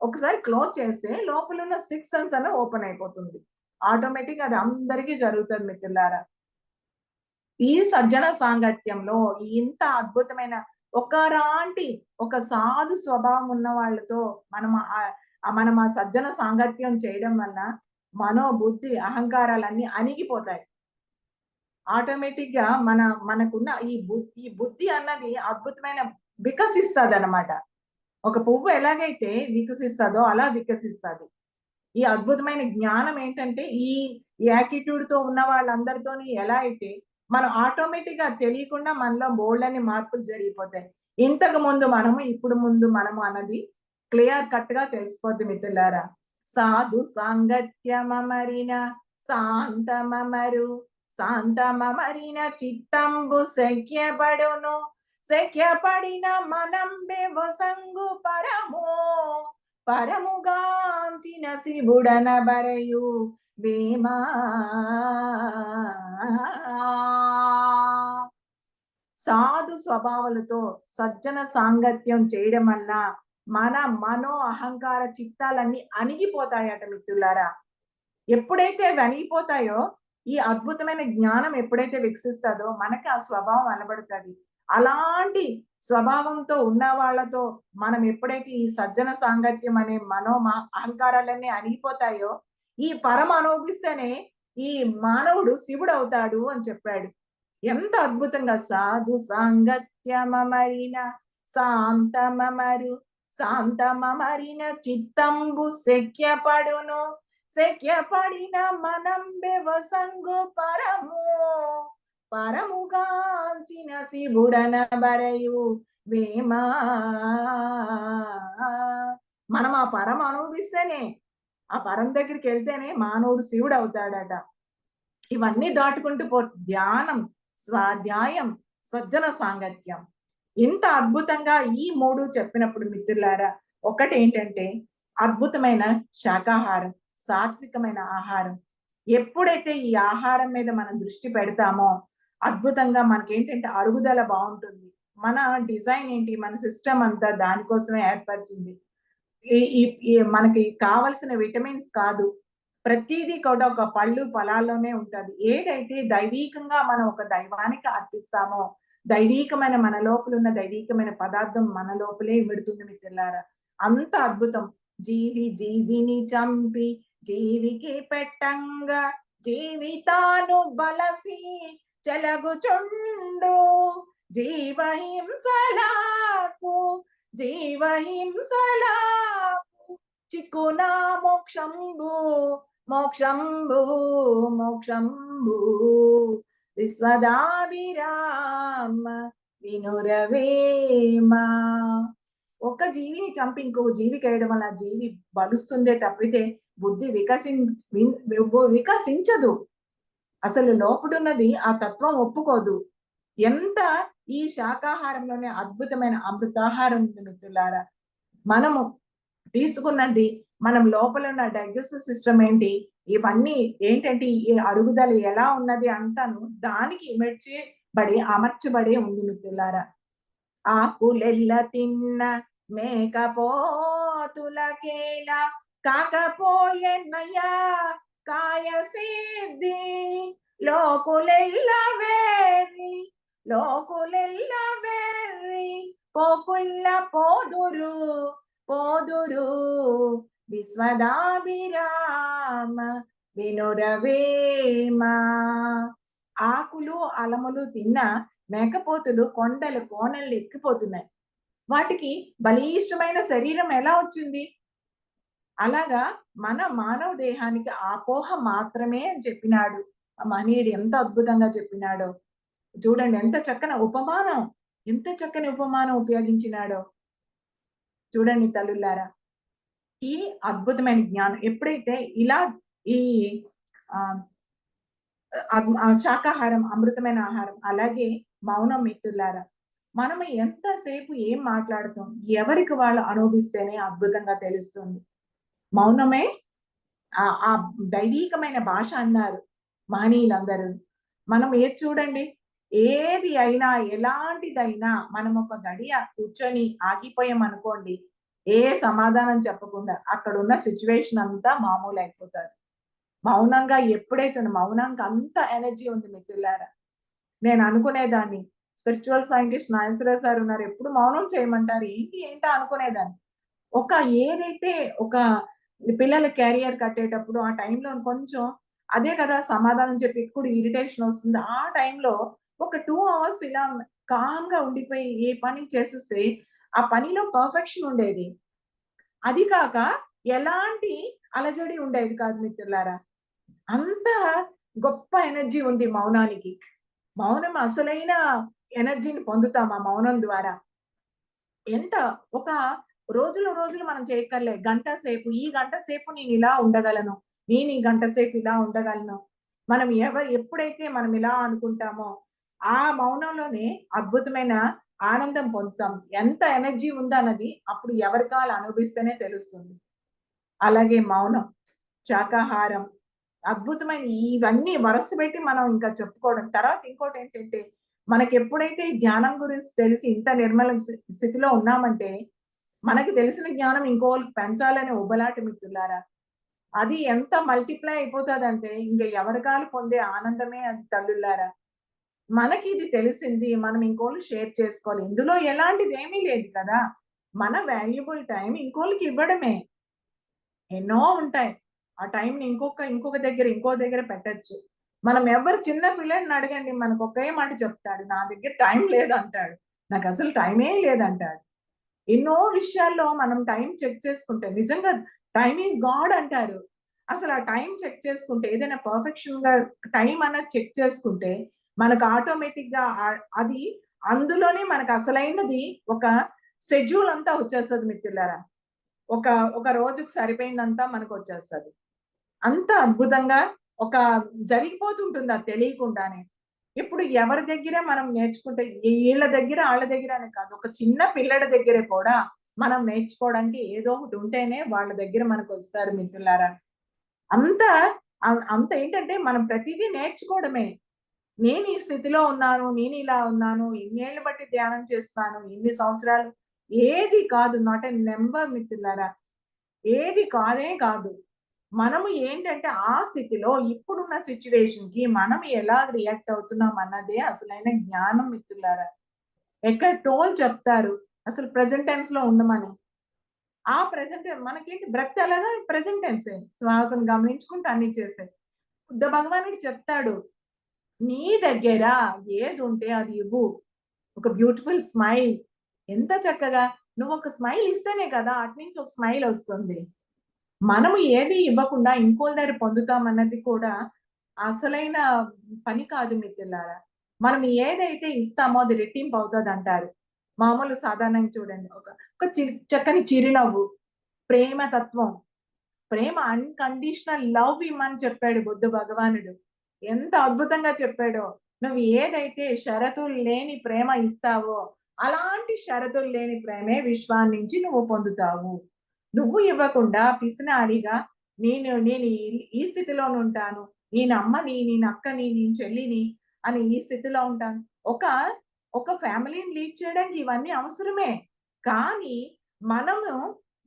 A: ఒకసారి క్లోజ్ చేస్తే లోపలున్న సిక్స్త్ సెన్స్ అనే ఓపెన్ అయిపోతుంది. ఆటోమేటిక్‌గా అది అందరికీ జరుగుతది మిత్రులారా. ఈ సజ్జన సాంగత్యంలో ఇంత అద్భుతమైన ఒక సాధు స్వభావం ఉన్న వాళ్ళతో మనం ఆ సజ్జన సాంగత్యం చేయడం వల్ల బుద్ధి, అహంకారాలన్నీ అణిగిపోతాయి. ఆటోమేటిక్‌గా మనకున్న ఈ బుద్ధి అన్నది అద్భుతమైన వికసిస్తదనమాట. ఒక పువ్వు ఎలాగైతే వికసిస్తదో అలా వికసిస్తది. ఈ అద్భుతమైన జ్ఞానం ఏంటంటే ఈ యాటిట్యూడ్‌తో ఉన్న వాళ్ళందరితోని ఎలా అయితే మనం ఆటోమేటిక్‌గా తెలియకుండా మనలో బోలెడన్ని మార్పులు జరిగిపోతాయి. ఇంతకు ముందు మనము, ఇప్పుడు ముందు మనము అన్నది క్లియర్ కట్ గా తెలిసిపోద్ది మిత్రులారా. సాధు సాంగత్యమరిన శాంతమరు, శాంతమరిన చిత్తంబు శక్యపడును, శక్యపడిన మనం బెవసంగు పరము, పరముగాంచిన శివుడన బరయు వేమా. సాధు స్వభావాలతో సజ్జన సాంగత్యం చేయడం వల్ల మన మనో అహంకార చిత్తాలన్నీ అణిగిపోతాయట మిత్రులారా. ఎప్పుడైతే అణిగిపోతాయో ఈ అద్భుతమైన జ్ఞానం ఎప్పుడైతే వికసిస్తుందో మనకి ఆ స్వభావం అనబడుతుంది. అలాంటి స్వభావంతో ఉన్న వాళ్ళతో మనం ఎప్పుడైతే ఈ సజ్జన సాంగత్యం అనే అహంకారాలన్నీ అణిగిపోతాయో ఈ పరమ అనుభవిస్తేనే ఈ మానవుడు శివుడు అవుతాడు అని చెప్పాడు. ఎంత అద్భుతంగా! సాధు సాంగత్యమరిన శాంతమరు, శాంతమరిన చిత్తంబు శక్యపడును, శక్యపడిన మనం బెవసంగు పరము, పరముగాంచిన శివుడన బరయు వేమా. మనం ఆ పరం అనుభవిస్తేనే, ఆ పరం దగ్గరికి వెళ్తేనే మానవుడు శివుడు అవుతాడట. ఇవన్నీ దాటుకుంటూ ధ్యానం, స్వాధ్యాయం, సజ్జన సాంగత్యం. ఇంత అద్భుతంగా ఈ 3 చెప్పినప్పుడు మిత్రులారా, ఒకటి ఏంటంటే అద్భుతమైన శాకాహారం, సాత్వికమైన ఆహారం. ఎప్పుడైతే ఈ ఆహారం మీద మనం దృష్టి పెడతామో అద్భుతంగా మనకేంటంటే అరుగుదల బాగుంటుంది. మన డిజైన్ ఏంటి, మన సిస్టమ్ అంతా దానికోసమే ఏర్పరిచింది. మనకి కావలసిన విటమిన్స్ కాదు, ప్రతిదీ కూడా ఒక పళ్ళు ఫలాల్లోనే ఉంటది. ఏదైతే దైవీకంగా మనం ఒక దైవానికి అర్పిస్తామో, దైవీకమైన మన లోపల ఉన్న దైవీకమైన పదార్థం మన లోపలే విడుతుంది మిత్రులారా. అంత అద్భుతం. జీవిని చంపి జీవికి పెట్టంగా, జీవితాను బలసి చెలగుచుండు, జీవహింసలాకు చిక్కునా మోక్షంబు, మోక్షంబు, మోక్షంబు. విశ్వదాభిరామ వినురవేమా. ఒక జీవిని చంపి ఇంకో జీవికి వేయడం వల్ల జీవి బలుస్తుందే తప్పితే బుద్ధి వికసించదు. అసలు లోపడున్నది ఆ తత్వం ఒప్పుకోదు. ఎంత ఈ శాకాహారంలోనే అద్భుతమైన అమృతాహారం ఉంది మిత్రులారా. మనము తీసుకున్నది మనం లోపల ఉన్న డైజెస్టివ్ సిస్టమ్ ఏంటి, ఇవన్నీ ఏంటంటే ఈ అరుగుదల ఎలా ఉన్నది అంతాను దానికి అమర్చబడి ఉంది మిత్రులారా. ఆకులెల్ల తిన్న మేకపోతులకేలా కాకపోయెన్నయ్యా కాయ సిద్ధి, లోకులెల్ల వేర్రి పోకుల్ల పోదురు విశ్వదాభిరామ వినురవేమా. ఆకులు అలములు తిన్న మేకపోతులు కొండలు కోనలు ఎక్కిపోతున్నాయి. వాటికి బలిష్టమైన శరీరం ఎలా వచ్చింది? అలాగా మన మానవ దేహానికి ఆపోహ మాత్రమే అని చెప్పినాడు ఆ మహనీయుడు. ఎంత అద్భుతంగా చెప్పినాడో చూడండి. ఎంత చక్కని ఉపమానం ఉపయోగించినాడో చూడండి తల్లులారా. ఈ అద్భుతమైన జ్ఞానం ఎప్పుడైతే ఇలా ఈ శాకాహారం అమృతమైన ఆహారం, అలాగే మౌనం మిత్రులారా, మనం ఎంతసేపు ఏం మాట్లాడుతాం ఎవరికి వాళ్ళు అనుభవిస్తేనే అద్భుతంగా తెలుస్తుంది. మౌనమే ఆ దైవీకమైన భాష అన్నారు మహనీయులందరూ. మనం ఏది చూడండి, ఏది అయినా ఎలాంటిదైనా మనం ఒక గడియ కూర్చొని ఆగిపోయాం అనుకోండి, ఏ సమాధానం చెప్పకుండా అక్కడ ఉన్న సిచ్యువేషన్ అంతా మామూలు అయిపోతారు. మౌనంగా ఎప్పుడైతే మౌనంగా అంత ఎనర్జీ ఉంది మిత్రులారా. నేను అనుకునేదాన్ని, స్పిరిచువల్ సైంటిస్ట్ నాగేశ్వరరావు సార్ ఉన్నారు, ఎప్పుడు మౌనం చేయమంటారు ఏంటా అనుకునేదాన్ని. ఏదైతే ఒక పిల్లల క్యారియర్ కట్టేటప్పుడు ఆ టైంలో కొంచెం అదే కదా సమాధానం చెప్పి ఎక్కువ ఇరిటేషన్ వస్తుంది. ఆ టైంలో ఒక 2 అవర్స్ ఇలా కామ్ గా ఉండిపోయి ఏ పని చేసేస్తే ఆ పనిలో పర్ఫెక్షన్ ఉండేది. అది కాక ఎలాంటి అలజడి ఉండేది కాదు మిత్రులారా. అంత గొప్ప ఎనర్జీ ఉంది మౌనానికి. మౌనం అసలైన ఎనర్జీని పొందుతాం ఆ మౌనం ద్వారా. ఎంత ఒక రోజులు రోజులు మనం చేయక్కర్లే. గంట సేపు, ఈ గంట సేపు నేను ఇలా ఉండగలను. నేను ఈ గంట సేపు ఇలా ఉండగలను. మనం ఎప్పుడైతే మనం ఇలా అనుకుంటామో, ఆ మౌనంలోనే అద్భుతమైన ఆనందం పొందుతాం. ఎంత ఎనర్జీ ఉందన్నది అప్పుడు ఎవరికి వాళ్ళు అనుభవిస్తేనే తెలుస్తుంది. అలాగే మౌనం, శాకాహారం, అద్భుతమైన ఇవన్నీ వరసపెట్టి మనం ఇంకా చెప్పుకోవడం. తర్వాత ఇంకోటేంటంటే, మనకెప్పుడైతే ఈ ధ్యానం గురించి తెలిసి ఇంత నిర్మల స్థితిలో ఉన్నామంటే, మనకి తెలిసిన జ్ఞానం ఇంకోళ్ళకి పెంచాలనే ఉబలాట మిత్రులారా. అది ఎంత మల్టిప్లై అయిపోతదంటే, ఇంక ఎవరికాలు పొందే ఆనందమే అది తల్లులారా. మనకి ఇది తెలిసింది. మనం ఇంకోళ్ళకి షేర్ చేసుకోవాలి. ఇందులో ఎలాంటిదేమీ లేదు కదా! మన వాల్యుబుల్ టైమ్ ఇంకోళ్ళకి ఇవ్వడమే. ఎన్నో ఉంటాయి. ఆ టైంని ఇంకొక దగ్గర, ఇంకో దగ్గర పెట్టొచ్చు. మనం ఎవరు చిన్న పిల్లాడిని అడగండి మనకు ఒకే మాట చెప్తాడు. నా దగ్గర టైం లేదంటాడు. నాకసలు టైమే లేదంటాడు. ఎన్నో విషయాల్లో మనం టైం చెక్ చేసుకుంటే నిజంగా టైమ్ ఈస్ గాడ్ అంటారు. అసలు ఆ టైం చెక్ చేసుకుంటే ఏదైనా పర్ఫెక్షన్‌గా టైం అన్నది చెక్ చేసుకుంటే మనకు ఆటోమేటిక్‌గా అది అందులోనే మనకు అసలైనది ఒక షెడ్యూల్ అంతా వచ్చేస్తది మిత్రులారా. ఒక ఒక రోజుకి సరిపోయిందంతా మనకొచ్చేస్తది. అంత అద్భుతంగా ఒక జరిగిపోతుంటుంది అది తెలియకుండానే. ఇప్పుడు ఎవరి దగ్గర మనం నేర్చుకుంటే ఈళ్ళ దగ్గర, ఆళ్ళ దగ్గర అని కాదు. ఒక చిన్న పిల్లాడి దగ్గర కూడా మనం నేర్చుకోవడానికి ఏదో ఒకటి ఉంటేనే వాళ్ళ దగ్గర మనకొస్తారు మిత్రులారా. అంత అంత ఏంటంటే మనం ప్రతీదీ నేర్చుకోవడమే. నేను ఈ స్థితిలో ఉన్నాను. నేను ఇలా ఉన్నాను. ఇన్నేళ్లు బట్టి ధ్యానం చేస్తున్నాను. ఇన్ని సంవత్సరాలు ఏది కాదు. నాట్ ఎ నంబర్ మిత్రులారా. ఏది కాదే కాదు. మనము ఏంటంటే ఆ స్థితిలో ఇప్పుడున్న సిట్యుయేషన్‌కి మనం ఎలా రియాక్ట్ అవుతున్నాం అన్నదే అసలైన జ్ఞానం మిత్రులారా. ఎక్కడో చెప్తారు. అసలు ప్రెజెంట్ టెన్స్‌లో ఉండమని. ఆ ప్రెజెంట్ మనకేంటి బ్రెత్ ఎలాగా ప్రెజెంట్ టెన్సే. శ్వాసను గమనించుకుంటూ అన్ని చేసేయి. బుద్ధ భగవానుడు చెప్తాడు. నీ దగ్గర ఏదుంటే అది ఇవ్వు. ఒక బ్యూటిఫుల్ స్మైల్. ఎంత చక్కగా నువ్వొక స్మైల్ ఇస్తేనే కదా అటునుంచి ఒక స్మైల్ ఒస్తుంది. మనము ఏది ఇవ్వకుండా ఇంకోళ్ళ దగ్గర పొందుతామన్నది కూడా అసలైన పని కాదు మిత్రులారా. మనం ఏదైతే ఇస్తామో అది రెట్టింపు అవుతదంటారు. మామూలు సాధారణంగా చూడండి. ఒక ఒక చక్కని చిరునవ్వు, ప్రేమ తత్వం, ప్రేమ అన్‌కండీషనల్ లవ్ ఇమ్మని చెప్పాడు బుద్ధ భగవానుడు. ఎంత అద్భుతంగా చెప్పాడో. నువ్వు ఏదైతే షరతులు లేని ప్రేమ ఇస్తావో, అలాంటి షరతులు లేని ప్రేమే విశ్వాన్నించి నువ్వు పొందుతావు. నువ్వు ఇవ్వకుండా పిసినారిగా నేను ఈ స్థితిలోనుంటాను. నేను అమ్మని, నేను అక్కని, నేను చెల్లిని అని ఈ స్థితిలో ఉంటాను. ఒక ఒక ఫ్యామిలీని లీడ్ చేయడానికి ఇవన్నీ అవసరమే. కానీ మనము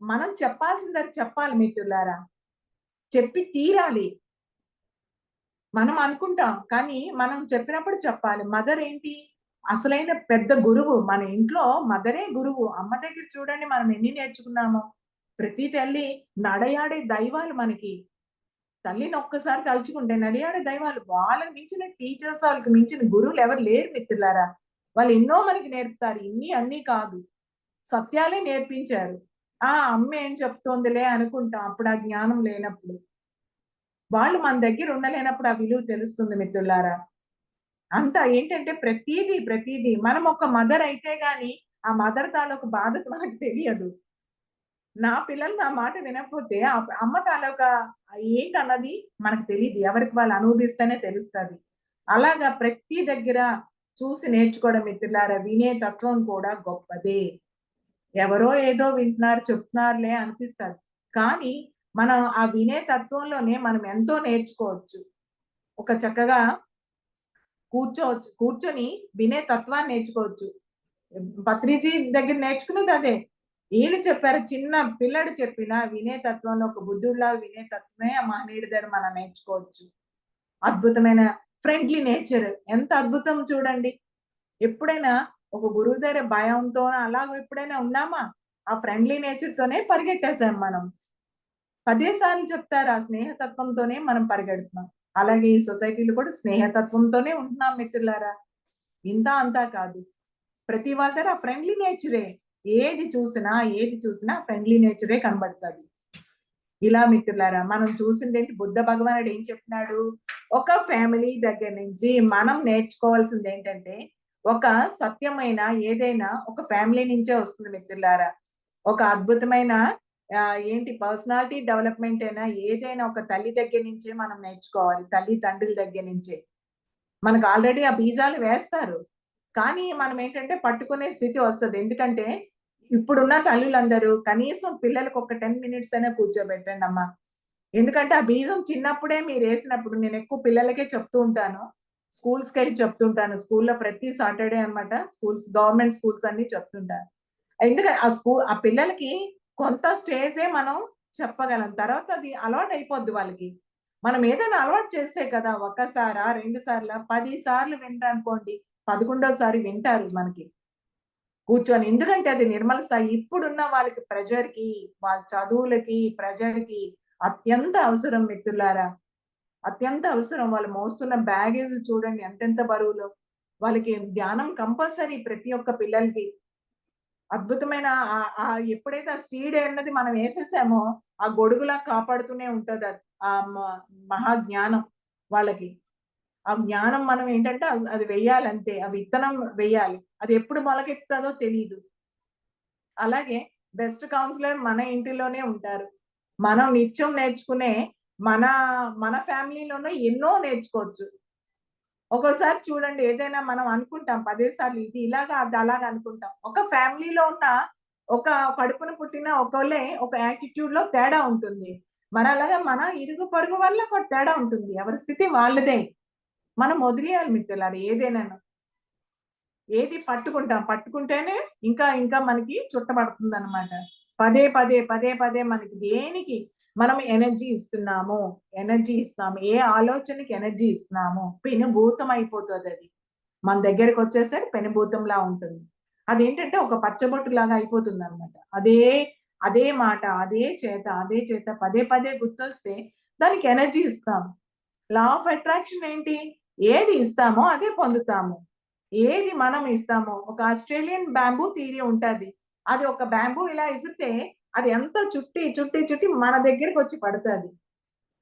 A: మనం చెప్పాల్సింది అది చెప్పాలి మిత్రులారా. చెప్పి తీరాలి. మనం అనుకుంటాం. కానీ మనం చెప్పినప్పుడు చెప్పాలి. మదర్ ఏంటి? అసలైన పెద్ద గురువు. మన ఇంట్లో మదరే గురువు. అమ్మ దగ్గర చూడండి మనం ఎన్ని నేర్చుకున్నామో. ప్రతి తల్లి నడయాడే దైవాలు మనకి. తల్లిని ఒక్కసారి తలుచుకుంటే నడియాడే దైవాలు. వాళ్ళకి మించిన టీచర్స్, వాళ్ళకి మించిన గురువులెవరు లేరు మిత్రులారా. వాళ్ళు ఎన్నో మనకి నేర్పుతారు. ఇన్ని అన్నీ కాదు. సత్యాలే నేర్పించారు. ఆ! అమ్మ ఏం చెప్తోందిలే అనుకుంటాం. అప్పుడు ఆ జ్ఞానం లేనప్పుడు. వాళ్ళు మన దగ్గర ఉండలేనప్పుడు ఆ విలువ తెలుస్తుంది మిత్రులారా. అంతా ఏంటంటే ప్రతీదీ మనం ఒక మదర్ అయితే గాని, ఆ మదర్ తాలూకు బాధ మనకు తెలియదు. నా పిల్లలు నా మాట వినకపోతే అమ్మ తాలూకా ఏంటన్నది మనకు తెలీదు. ఎవరికి వాళ్ళు అనుభవిస్తేనే తెలుస్తది. అలాగా ప్రతి దగ్గర చూసి నేర్చుకోవడం మిత్రులారా. వినే తత్వం కూడా గొప్పదే. ఎవరో ఏదో వింటున్నారు, చెప్తున్నారులే అనిపిస్తది. కానీ మనం ఆ వినే తత్వంలోనే మనం ఎంతో నేర్చుకోవచ్చు. ఒక చక్కగా కూర్చోవచ్చు. కూర్చొని వినే తత్వాన్ని నేర్చుకోవచ్చు. పత్రిజీ దగ్గర నేర్చుకున్నది అదే. ఈయన చెప్పారు చిన్న పిల్లాడు చెప్పిన వినే తత్వంలో ఒక బుద్ధుడిలాగా వినే తత్వమే ఆ మహనీయుడి దగ్గర మనం నేర్చుకోవచ్చు. అద్భుతమైన ఫ్రెండ్లీ నేచర్ ఎంత అద్భుతం చూడండి. ఎప్పుడైనా ఒక గురువు దగ్గర భయంతో అలాగ ఎప్పుడైనా ఉన్నామా? ఆ ఫ్రెండ్లీ నేచర్‌తోనే పరిగెట్టేసాం మనం. పదే సార్లు చెప్తారు. ఆ స్నేహతత్వంతోనే మనం పరిగెడుతున్నాం. అలాగే ఈ సొసైటీలో కూడా స్నేహతత్వంతోనే ఉంటున్నాం మిత్రులారా. ఇంతా అంతా కాదు. ప్రతి వాళ్ళ దగ్గర ఆ ఫ్రెండ్లీ నేచరే. ఏది చూసినా ఫ్రెండ్లీ నేచరే కనబడతది. ఇలా మిత్రులారా మనం చూసిందేంటి బుద్ధ భగవానుడు ఏం చెప్తున్నాడు? ఒక ఫ్యామిలీ దగ్గర నుంచి మనం నేర్చుకోవాల్సిందేంటంటే, ఒక సత్యమైన ఏదైనా ఒక ఫ్యామిలీ నుంచే వస్తుంది మిత్రులారా. ఒక అద్భుతమైన ఏంటి పర్సనాలిటీ డెవలప్మెంట్ అయినా ఏదైనా ఒక తల్లి దగ్గర నుంచే మనం నేర్చుకోవాలి. తల్లి తండ్రుల దగ్గర నుంచే. మనకు ఆల్రెడీ ఆ బీజాలు వేస్తారు. కానీ మనం ఏంటంటే పట్టుకునే స్థితి వస్తది. ఎందుకంటే ఇప్పుడున్న తల్లులందరూ కనీసం పిల్లలకి ఒక 10 మినిట్స్ అయినా కూర్చోబెట్టండమ్మా. ఎందుకంటే ఆ బీజం చిన్నప్పుడే మీరేసినప్పుడు నేనెక్కువ పిల్లలకే చెప్తూ ఉంటాను. స్కూల్స్‌కెళ్ళి చెప్తుంటాను. స్కూల్‌లో ప్రతి సాటర్‌డే అన్నమాట. గవర్నమెంట్ స్కూల్స్ అన్నీ చెప్తుంటాను. ఎందుకంటే ఆ పిల్లలకి కొంత స్టేజే మనం చెప్పగలం. తర్వాత అది అలవాటయిపోద్ది వాళ్ళకి. మనం ఏదైనా అలవాటు చేస్తే కదా! ఒక్కసారా, 2 సార్లా, 10 సార్లు వినరనుకోండి. 11వ వింటారు మనకి కూర్చొని. ఎందుకంటే అది నిర్మల స్థాయి. ఇప్పుడున్న వాళ్ళకి ప్రెషర్‌కి, వాళ్ళ చదువులకి, ప్రెషర్‌కి అత్యంత అవసరం మిత్రులారా. అత్యంత అవసరం. వాళ్ళు మోస్తున్న బ్యాగేజ్‌లు చూడండి ఎంతెంత బరువులో. వాళ్ళకి ధ్యానం కంపల్సరీ ప్రతి ఒక్క పిల్లలకి. అద్భుతమైన ఎప్పుడైతే ఆ సీడ్ అన్నది మనం ఏసేసామో, ఆ గొడుగులా కాపాడుతూనే ఉంటదది. ఆ మ మహా జ్ఞానం వాళ్ళకి. ఆ జ్ఞానం మనం ఏంటంటే అది వెయ్యాలంతే. ఆ విత్తనం వెయ్యాలి. అది ఎప్పుడు మొలకెత్తుతదో తెలీదు. అలాగే బెస్ట్ కౌన్సిలర్ మన ఇంటిలోనే ఉంటారు. మనం నిత్యం నేర్చుకునే మన మన ఫ్యామిలీలోనే ఎన్నో నేర్చుకోవచ్చు. ఒక్కోసారి చూడండి ఏదైనా మనం అనుకుంటాం 10 సార్లు ఇది ఇలాగా, అది అలాగా అనుకుంటాం. ఒక ఫ్యామిలీలో ఉన్న ఒక కడుపున పుట్టిన ఒకళ్ళే ఒక యాటిట్యూడ్‌లో తేడా ఉంటుంది. అలాగా మన ఇరుగు పొరుగు వల్ల ఒక తేడా ఉంటుంది. ఎవరి స్థితి వాళ్ళదే. మనం వదిలేయాలి మిత్రులారా ఏదైనాను. ఏది పట్టుకుంటాం. పట్టుకుంటేనే ఇంకా ఇంకా మనకి చుట్టబడుతుందనమాట. పదే పదే మనకి దేనికి మనం ఎనర్జీ ఇస్తున్నాము. ఎనర్జీ ఇస్తున్నాము. ఏ ఆలోచనకి ఎనర్జీ ఇస్తున్నాము. పెనుభూతం అయిపోతదది. మన దగ్గరికొచ్చేసరికి పెనుభూతంలా ఉంటుంది. అదేంటంటే ఒక పచ్చబొట్టులాగా అయిపోతుందనమాట. అదే అదే మాట, అదే చేత పదే పదే గుర్తొస్తే దానికి ఎనర్జీ ఇస్తాం. లా ఆఫ్ అట్రాక్షన్ ఏంటి? ఏది ఇస్తామో అదే పొందుతాము. ఏది మనం ఇస్తామో ఒక ఆస్ట్రేలియన్ బాంబూ థియరీ ఉంటది. అది ఒక బాంబూ ఇలా ఇసిరితే అది ఎంత చుట్టి మన దగ్గరికొచ్చి పడతది.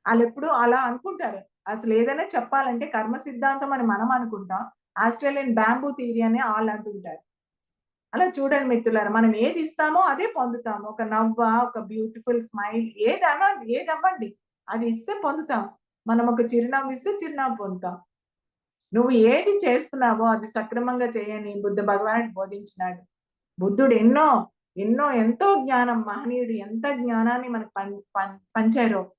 A: ఆళ్ళెప్పుడు అలా అనుకుంటారు. అసలేదైనా చెప్పాలంటే కర్మ సిద్ధాంతం అని మనం అనుకుంటాం. ఆస్ట్రేలియన్ బాంబూ థియరీ అని ఆళ్ళంటుంటారు. అలా చూడండి మిత్రులారా మనం ఏదిస్తామో అదే పొందుతాము. ఒక నవ్వా, ఒక బ్యూటిఫుల్ స్మైల్ ఏదవ్వండి. అది ఇస్తే పొందుతాం. మనం ఒక చిరునవ్వు ఇస్తే చిరునవ్వు పొందుతాం. నువ్వు ఏది చేస్తున్నావో అది సక్రమంగా చేయని బుద్ధ భగవానుడు బోధించినాడు. బుద్ధుడు ఎంతో జ్ఞానం మహనీయుడు ఎంత జ్ఞానాన్ని మనకు పంచారో.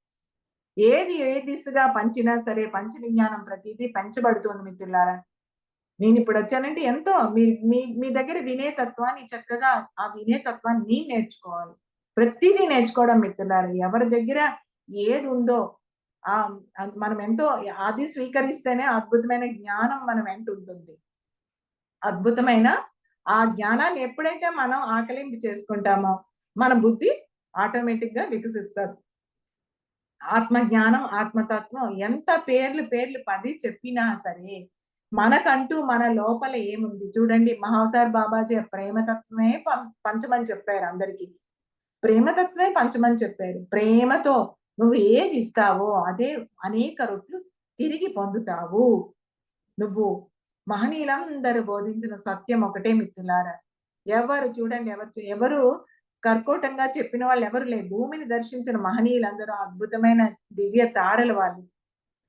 A: ఏ దిశగా పంచినా సరే పంచిన జ్ఞానం ప్రతీదీ పంచబడుతుంది మిత్రులారా. నేనిప్పుడొచ్చానంటే ఎంతో మీ మీ మీ దగ్గర వినే తత్వాన్ని చక్కగా ఆ వినే తత్వాన్ని నేను నేర్చుకోవాలి. ప్రతీదీ నేర్చుకోవడం మిత్రులారా. ఎవరి దగ్గర ఏదుందో మనం ఎంతో అది స్వీకరిస్తేనే అద్భుతమైన జ్ఞానం మన వెంట ఉంటుంది. అద్భుతమైన ఆ జ్ఞానాన్ని ఎప్పుడైతే మనం ఆకలింపు చేసుకుంటామో, మన బుద్ధి ఆటోమేటిక్‌గా వికసిస్తది. ఆత్మ జ్ఞానం, ఆత్మతత్వం ఎంత పేర్లు 10 చెప్పినా సరే, మనకంటూ మన లోపల ఏముంది చూడండి మహావతార్ బాబాజీ ఆ ప్రేమతత్వమే పంచమని చెప్పారు అందరికి. ప్రేమతత్వమే పంచమని చెప్పారు. ప్రేమతో నువ్వు ఏది ఇస్తావో అదే అనేక రెట్లు తిరిగి పొందుతావు. నువ్వు మహనీయులందరూ బోధించిన సత్యం ఒకటే మిత్రులారా. ఎవరు చూడండి ఎవరు కర్కోటంగా చెప్పిన వాళ్ళెవరు లేరు. భూమిని దర్శించిన మహనీయులందరూ అద్భుతమైన దివ్య తారలు వాళ్ళు.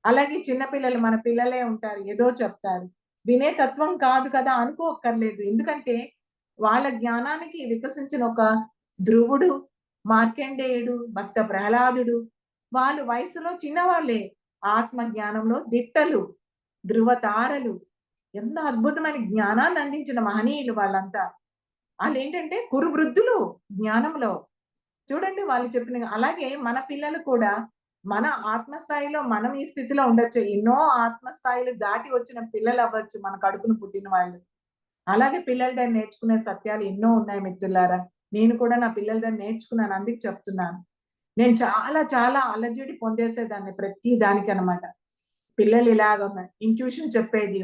A: అలాగే చిన్న పిల్లలు మన పిల్లలే ఉంటారు. ఏదో చెప్తారు. వినే తత్వం కాదు కదా అనుకోక్కర్లేదు. ఎందుకంటే వాళ్ళ జ్ఞానానికి వికసించిన ఒక ధ్రువుడు, మార్కండేయుడు, భక్త ప్రహ్లాదుడు వాళ్ళు వయసులో చిన్నవాళ్ళే. ఆత్మ జ్ఞానంలో దిట్టలు, ధ్రువ తారలు. ఎంత అద్భుతమైన జ్ఞానాన్ని అందించిన మహనీయులు వాళ్ళంతా. ఆళ్ళేంటంటే కురువృద్ధులు జ్ఞానంలో. చూడండి వాళ్ళు చెప్పిన అలాగే మన పిల్లలు కూడా మన ఆత్మస్థాయిలో మనం ఈ స్థితిలో ఉండొచ్చు. ఎన్నో ఆత్మస్థాయిలు దాటి వచ్చిన పిల్లలవ్వచ్చు మన కడుపున పుట్టిన వాళ్ళు. అలాగే పిల్లల దగ్గర నేర్చుకునే సత్యాలు ఎన్నో ఉన్నాయి మిత్రులారా. నేను కూడా నా పిల్లల దగ్గర నేర్చుకున్నాను. అందుకే చెప్తున్నాను. నేను చాలా అలజడి పొందేసేదాన్ని ప్రతి దానికనమాట. పిల్లలు ఇలాగ ఇంట్యూషన్ చెప్పేది.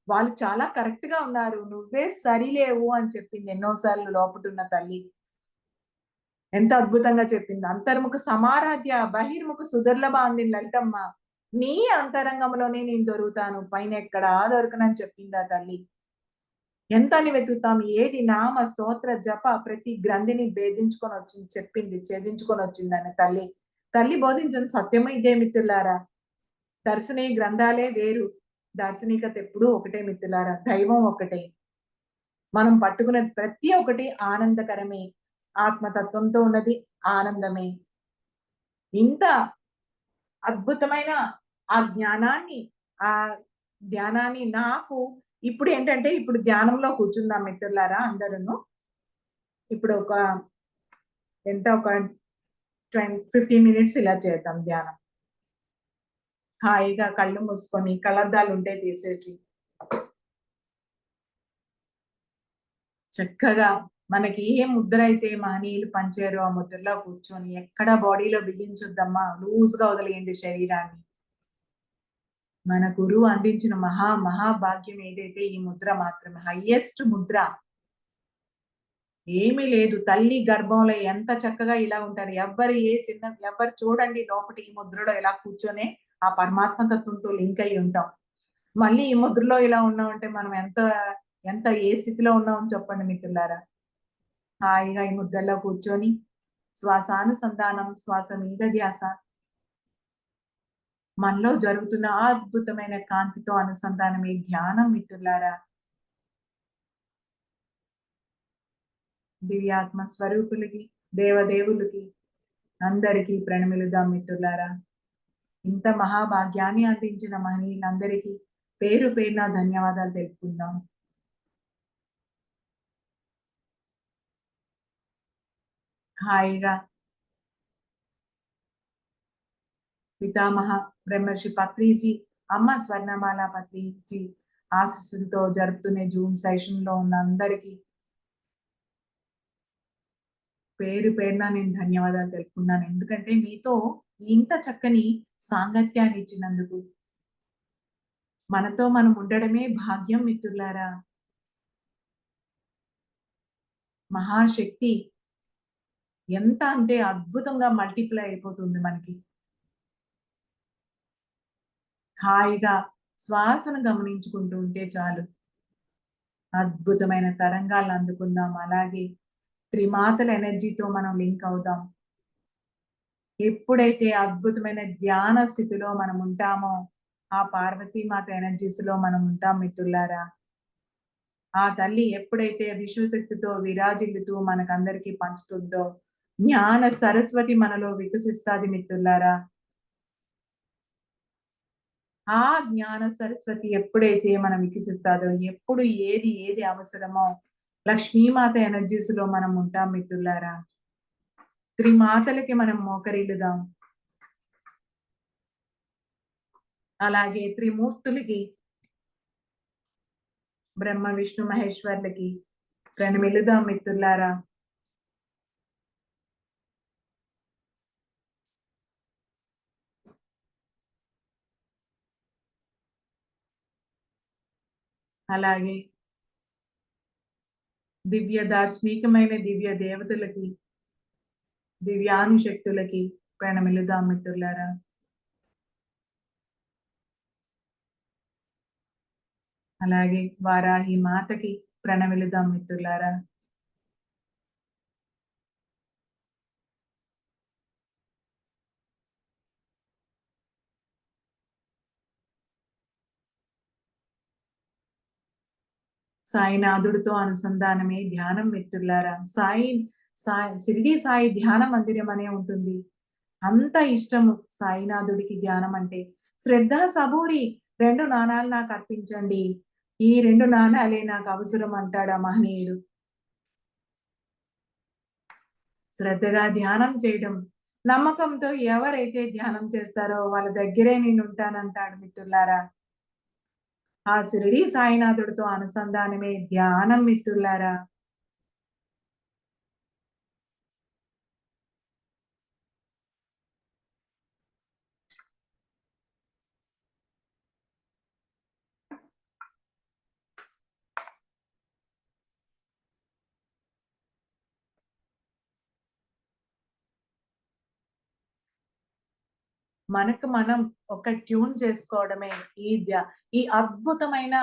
A: వాళ్ళు చాలా కరెక్ట్‌గా ఉన్నారు. నువ్వే సరిలేవు అని చెప్పింది ఎన్నో సార్లు లోపటున్న తల్లి. ఎంత అద్భుతంగా చెప్పింది. అంతర్ముఖ సమారాధ్య బహిర్ముఖ సుదుర్లభ అంది లలితమ్మ. నీ అంతరంగంలోనే నేను దొరుకుతాను. పైనెక్కడా దొరకనని చెప్పింది ఆ తల్లి. ఎంత అని వెతుకుతాం? ఏది నామ స్తోత్ర జప ప్రతి గ్రంథిని భేదించుకొని వచ్చింది, చెప్పింది, ఛేదించుకొని వచ్చిందని తల్లి. తల్లి బోధించిన సత్యము ఇదే మిత్రులారా. దర్శనీ గ్రంథాలే వేరు. దార్శనికత ఎప్పుడూ ఒకటే మిత్రులారా. దైవం ఒకటే. మనం పట్టుకున్నది ప్రతి ఒక్కటి ఆనందకరమే. ఆత్మతత్వంతో ఉన్నది ఆనందమే. ఇంత అద్భుతమైన ఆ జ్ఞానాన్ని, ఆ ధ్యానాన్ని నాకు ఇప్పుడేంటంటే, ఇప్పుడు ధ్యానంలో కూర్చుందాం మిత్రులారా అందరూను. ఇప్పుడు ఒక ఎంత ఒక 15 మినిట్స్ ఇలా చేద్దాం ధ్యానం. హాయిగా కళ్ళు మూసుకొని, కళ్ళద్దాలుంటే తీసేసి, చక్కగా మనకి ఏ ముద్ర అయితే మహనీయులు పంచారో ఆ ముద్రలో కూర్చొని, ఎక్కడ బాడీలో బిగించొద్దమ్మా. లూజ్‌గా వదిలేయండి శరీరాన్ని. మన గురువు అందించిన మహాభాగ్యం ఏదైతే ఈ ముద్ర మాత్రమే. హైయెస్ట్ ముద్ర. ఏమీ లేదు. తల్లి గర్భంలో ఎంత చక్కగా ఇలా ఉంటారు. ఎవ్వరు చూడండి లోపట ఈ ముద్రలో ఇలా కూర్చొని ఆ పరమాత్మ తత్వంతో లింక్ అయ్యి ఉంటాం. మళ్ళీ ఈ ముద్రలో ఇలా ఉన్నామంటే మనం ఎంత ఏ స్థితిలో ఉన్నామో చెప్పండి మిత్రులారా. హాయిగా ఈ ముద్రలో కూర్చొని శ్వాసానుసంధానం, శ్వాస మీద ధ్యాస. మనలో జరుగుతున్న ఆ అద్భుతమైన కాంతితో అనుసంధానమే ధ్యానం మిత్రులారా. దివ్యాత్మ స్వరూపులకి, దేవదేవులకి అందరికీ ప్రణమిలుదాం మిత్రులారా. ఇంత మహాభాగ్యాన్ని అందించిన మహనీయులందరికీ పేరు పేరున ధన్యవాదాలు తెలుపుకుందాం. హాయిగా పితామహ బ్రహ్మర్షి పత్రిజీ, అమ్మ స్వర్ణమాల పత్రిజీ ఆశీస్సులతో జరుపుతున్న జూమ్ సెషన్ లో ఉన్న అందరికీ పేరు పేరున నేను ధన్యవాదాలు తెలుపుకున్నాను. ఎందుకంటే మీతో ఇంత చక్కని సాంగత్యాన్ని ఇచ్చినందుకు. మనతో మనం ఉండడమే భాగ్యం మిత్రులారా. మహాశక్తి ఎంత అంటే అద్భుతంగా మల్టిప్లై అయిపోతుంది మనకి. హాయిగా శ్వాసను గమనించుకుంటూ ఉంటే చాలు. అద్భుతమైన తరంగాలను అందుకుందాం. అలాగే త్రిమాతల ఎనర్జీతో మనం లింక్ అవుదాం. ఎప్పుడైతే అద్భుతమైన ధ్యాన స్థితిలో మనం ఉంటామో, ఆ పార్వతీమాత ఎనర్జీస్ లో మనం ఉంటాం మిత్రులారా. ఆ తల్లి ఎప్పుడైతే విశ్వశక్తితో విరాజిల్లుతూ మనకందరికీ పంచుతుందో, జ్ఞాన సరస్వతి మనలో వికసిస్తాది మిత్రులారా. ఆ జ్ఞాన సరస్వతి ఎప్పుడైతే మనం వికసిస్తాదో, ఎప్పుడు ఏది అవసరమో లక్ష్మీమాత ఎనర్జీస్ లో మనం ఉంటాం మిత్రులారా. త్రిమాతలకి మనం మోకరిల్లుదాం. అలాగే త్రిమూర్తులకి, బ్రహ్మ విష్ణు మహేశ్వర్లకి ప్రణమిల్లుదాం మిత్రులారా. అలాగే దివ్య దార్శనికమైన దివ్య దేవతలకి, దివ్యానుశక్తులకి ప్రణమిల్లుదాం మిత్రులారా. అలాగే వారాహి మాతకి ప్రణమిల్లుదాం మిత్రులారా. సాయినాథుడితో అనుసంధానమే ధ్యానం మిత్రులారా. షిరిడి సాయి ధ్యాన మందిరం అనే ఉంటుంది. అంత ఇష్టము సాయినాథుడికి ధ్యానం అంటే. శ్రద్ధ సబూరి 2 నాణాలు నాకు అర్పించండి. ఈ 2 నాణాలే నాకు అవసరం అంటాడు ఆ మహనీయుడు. శ్రద్ధగా ధ్యానం చేయడం. నమ్మకంతో ఎవరైతే ధ్యానం చేస్తారో వాళ్ళ దగ్గరే నేను ఉంటానంటాడు మిత్రులారా. ఆ షిరిడి సాయినాథుడితో అనుసంధానమే ధ్యానం మిత్రులారా. మనకు మనం ఒక ట్యూన్ చేసుకోవడమే ఈ అద్భుతమైన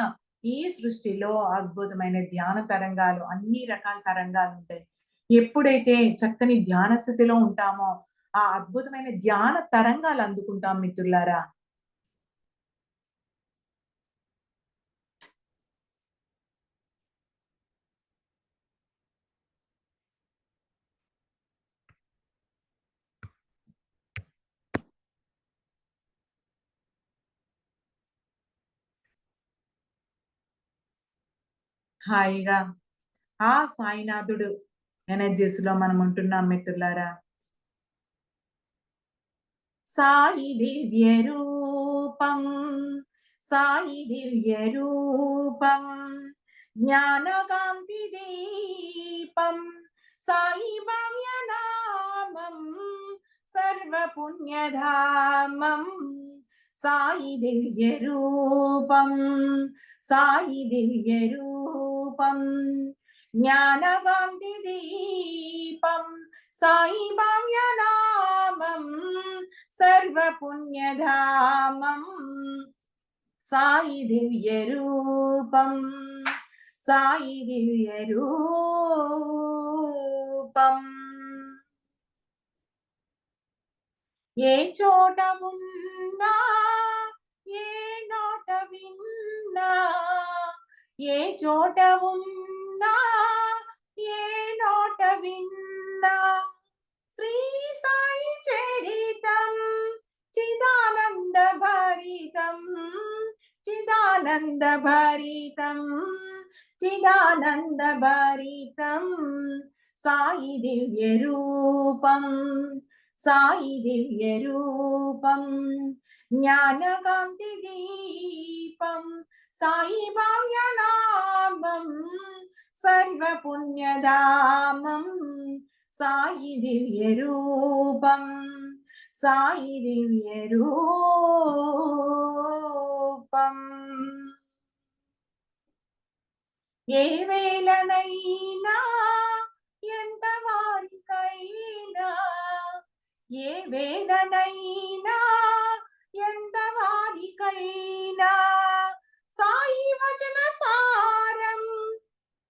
A: ఈ సృష్టిలో అద్భుతమైన ధ్యాన తరంగాలు, అన్ని రకాల తరంగాలు ఉంటాయి. ఎప్పుడైతే చక్కని ధ్యాన స్థితిలో ఉంటామో, ఆ అద్భుతమైన ధ్యాన తరంగాలు అందుకుంటాం మిత్రులారా. హాయిగా ఆ సాయినాథుడు ఎనర్జీస్‌లో మనం ఉంటున్నాం మిత్రులారా. సాయి దివ్య రూపం, సాయి దివ్య రూపం, జ్ఞానకాంతి దీపం, సాయి భవ్య నామం, సర్వ పుణ్యధామం, సాయి దివ్య రూపం, సాయి దివ్య రూపం, జ్ఞానకాంతి దీపం, సాయి భవ్య నామం, సర్వ పుణ్యధామం, సాయి దివ్య రూపం, సాయి దివ్య రూపం. ఏ చోట ఉన్నా, ఏ నోట విన్నా, ఏ చోట ఉన్నా, ఏ నోట విన్నా, శ్రీ సాయి చరితం, చిదానంద భరితం, చిదానంద భరితం, చిదానంద భరితం, సాయి దివ్య రూపం, సాయి దివ్య రూపం, జ్ఞానకాంతి దీపం, సాయి భవ్య నామం, సర్వ పుణ్యధామం, సాయి దివ్య రూపం, సాయి దివ్య రూపం. ఏ వేళనైనా, ఎంత వారికైనా, ఏ వేళనైనా, ఎంత వారికైనా, సాయి వచన సారం,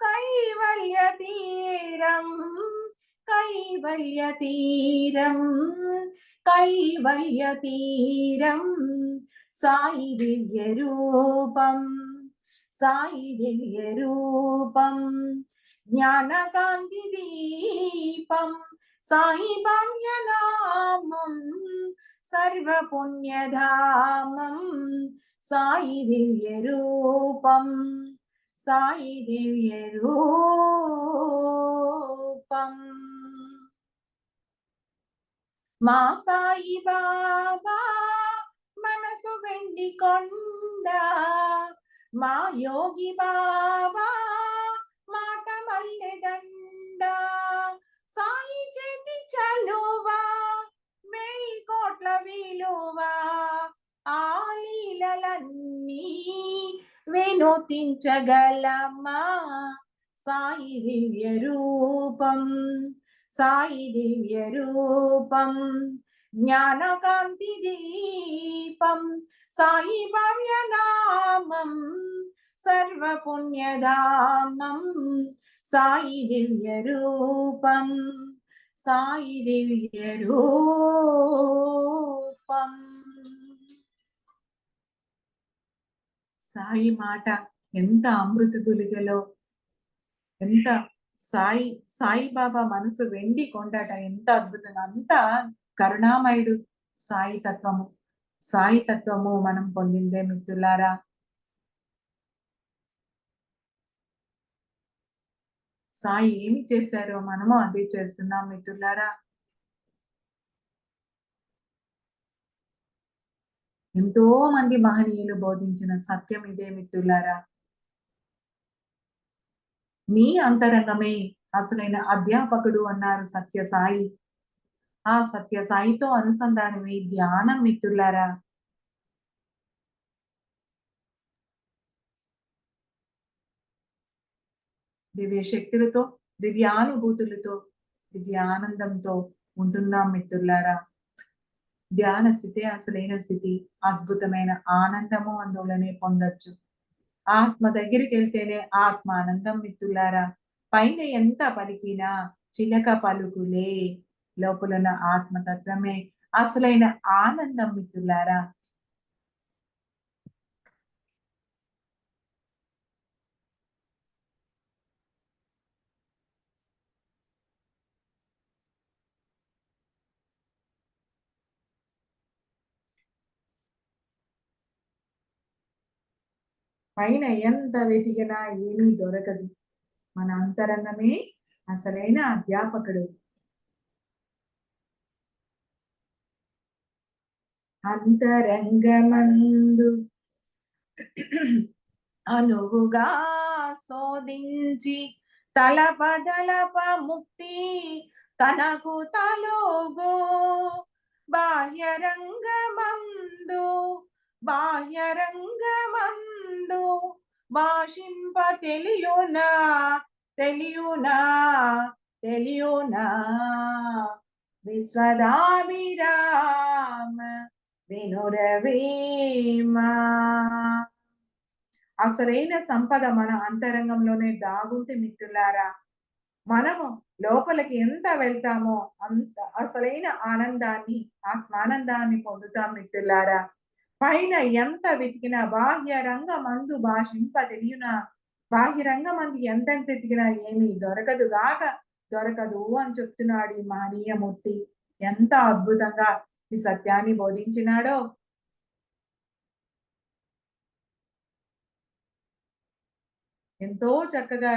A: కైవల్య తీరం, కైవల్య తీరం, కైవల్య తీరం, సాయి దివ్య రూపం, సాయి దివ్య రూపం, జ్ఞానకాంతి దీపం, సాయి భవ్య నామం, సర్వ పుణ్యధామం, సాయి దివ్య రూపం, సాయి దివ్య రూపం. మా సాయి బాబా మనసు వెండి కొండ, మా యోగి బాబా మాట మల్లెదండ, సాయి చేతి చలువా, 1000 కోట్ల విలువా, ఆ లీలలన్నీ వినోతించగలమా, సాయి దివ్య రూపం, సాయి దివ్య రూపం, జ్ఞానకాంతి దీపం, సాయి భవ్య నామం, సర్వ పుణ్యధామం, సాయి దివ్య రూపం, సాయి దివ్య రూపం. సాయి మాట ఎంత అమృత గుళికలో, ఎంత సాయి సాయిబాబా మనసు వెండి కొండట, ఎంత అద్భుతంగా, అంత కరుణామయుడు సాయి తత్వము. సాయి తత్వము మనం పొందిందే మిత్రులారా. సాయి ఏమి చేశారో మనము అదే చేస్తున్నాం మిత్రులారా. ఎంతో మంది మహనీయులు బోధించిన సత్యం ఇదే మిత్రులారా. నీ అంతరంగమే అసలైన అధ్యాపకుడు అన్నారు సత్య సాయి. ఆ సత్య సాయితో అనుసంధానమే ధ్యానం మిత్రులారా. దివ్య శక్తులతో, దివ్యానుభూతులతో, దివ్యానందంతో ఉంటున్నాం మిత్రులారా. ధ్యాన స్థితి అసలైన స్థితి, అద్భుతమైన ఆనందము అందులోనే పొందొచ్చు. ఆత్మ దగ్గరికి వెళ్తేనే ఆత్మ ఆనందం మిత్రులారా. పైన ఎంత పలికినా చిలక పలుకులే, లోపలున్న ఆత్మతత్వమే అసలైన ఆనందం మిత్రులారా. పైన ఎంత వెతికినా ఏమీ దొరకదు. మన అంతరంగమే అసలైన అధ్యాపకుడు. అంతరంగమందు అనువుగా శోధించి తలపదలప ముక్తి తనకు తలోగో. బాహ్యరంగమందు బాహ్యరంగమందు భాషింప తెలియునా తెలియునా తెలియునా. విశ్వదాభిరామ వినురవేమా. అసలైన సంపద మన అంతరంగంలోనే దాగుంది మిత్రులారా. మనము లోపలికి ఎంత వెళ్తామో అంత అసలైన ఆనందాన్ని, ఆత్మానందాన్ని పొందుతాం మిత్రులారా. పైన ఎంత వెతికినా బాహ్య రంగమందు భాషింప తెలియన, బాహ్య రంగమందు ఎంతెంత వెతికినా ఏమీ దొరకదు గాక దొరకదు అని చెప్తున్నాడు ఈ మహనీయమూర్తి. ఎంత అద్భుతంగా ఈ సత్యాన్ని బోధించినాడో. ఎంతో చక్కగా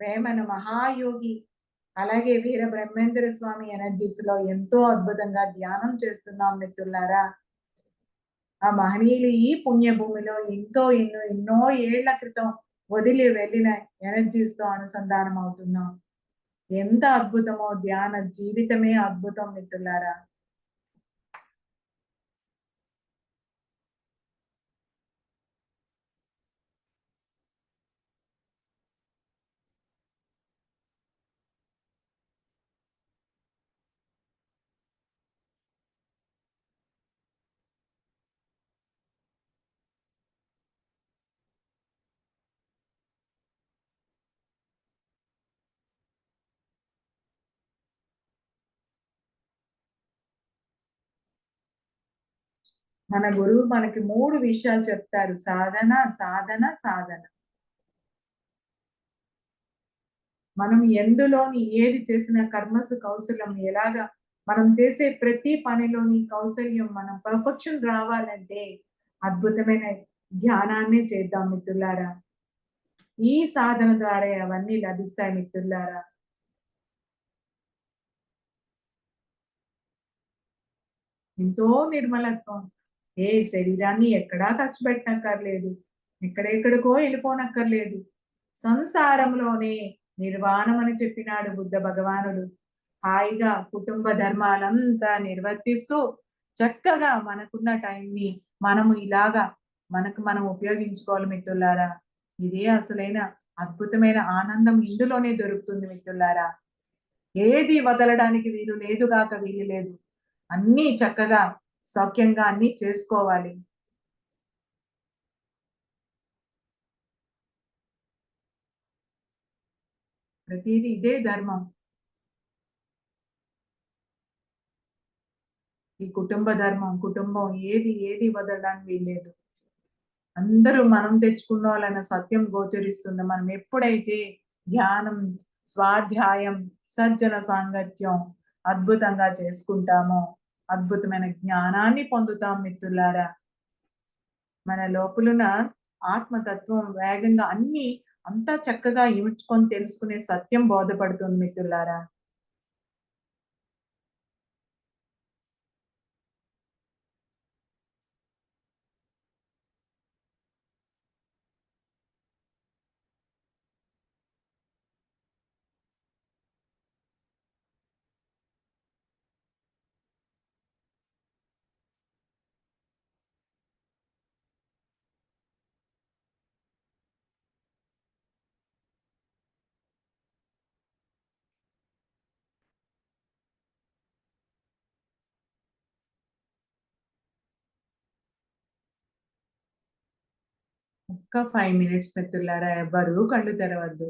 A: వేమన మహాయోగి, అలాగే వీర బ్రహ్మేంద్ర స్వామి ఎనర్జీస్ లో ఎంతో అద్భుతంగా ధ్యానం చేస్తున్నాం మిత్రులారా. ఆ మహనీయులు ఈ పుణ్యభూమిలో ఎన్నో ఏళ్ల క్రితం వదిలి వెళ్ళిన ఎనర్జీస్ తో అనుసంధానం అవుతున్నాం. ఎంత అద్భుతమో ధ్యాన జీవితమే అద్భుతం మిత్రులారా. మన గురువు మనకి 3 విషయాలు చెప్తారు: సాధన, సాధన, సాధన. మనం ఎందులోని ఏది చేసిన కర్మసు కౌశలం ఎలాగా మనం చేసే ప్రతి పనిలోని కౌశల్యం, మనం పర్ఫెక్షన్ రావాలంటే అద్భుతమైన ధ్యానాన్ని చేద్దాం మిత్రులారా. ఈ సాధన ద్వారా అవన్నీ లభిస్తాయి మిత్రులారా. ఎంతో నిర్మలత్వం. ఏ శరీరాన్ని ఎక్కడా కష్టపెట్టనక్కర్లేదు, ఎక్కడెక్కడికో వెళ్ళిపోనక్కర్లేదు. సంసారంలోనే నిర్వాణం అని చెప్పినాడు బుద్ధ భగవానుడు. హాయిగా కుటుంబ ధర్మాలంతా నిర్వర్తిస్తూ చక్కగా మనకున్న టైంని మనము ఇలాగా మనకు మనం ఉపయోగించుకోవాలి మిత్రులారా. ఇదే అసలైన అద్భుతమైన ఆనందం ఇందులోనే దొరుకుతుంది మిత్రులారా. ఏది వదలడానికి వీలు లేదుగాక వీలు లేదు. అన్నీ చక్కగా సౌఖ్యంగా అన్నీ చేసుకోవాలి. ప్రతిదీ ఇదే ధర్మం. ఈ కుటుంబ ధర్మం, కుటుంబం ఏది ఏది వదలడానికి వీల్లేదు. అందరూ మనం తెచ్చుకున్నోళ్ళన్న సత్యం గోచరిస్తుంది. మనం ఎప్పుడైతే ధ్యానం, స్వాధ్యాయం, సజ్జన సాంగత్యం అద్భుతంగా చేసుకుంటామో అద్భుతమైన జ్ఞానాన్ని పొందుతాం మిత్రులారా. మన లోపలున్న ఆత్మతత్వం వేగంగా అన్ని అంతా చక్కగా ఇముడ్చుకొని తెలుసుకునే సత్యం బోధపడుతుంది మిత్రులారా. ఒక్క 5 మినిట్స్ మిత్రులారా, ఎవ్వరూ కళ్ళు తెరవద్దు.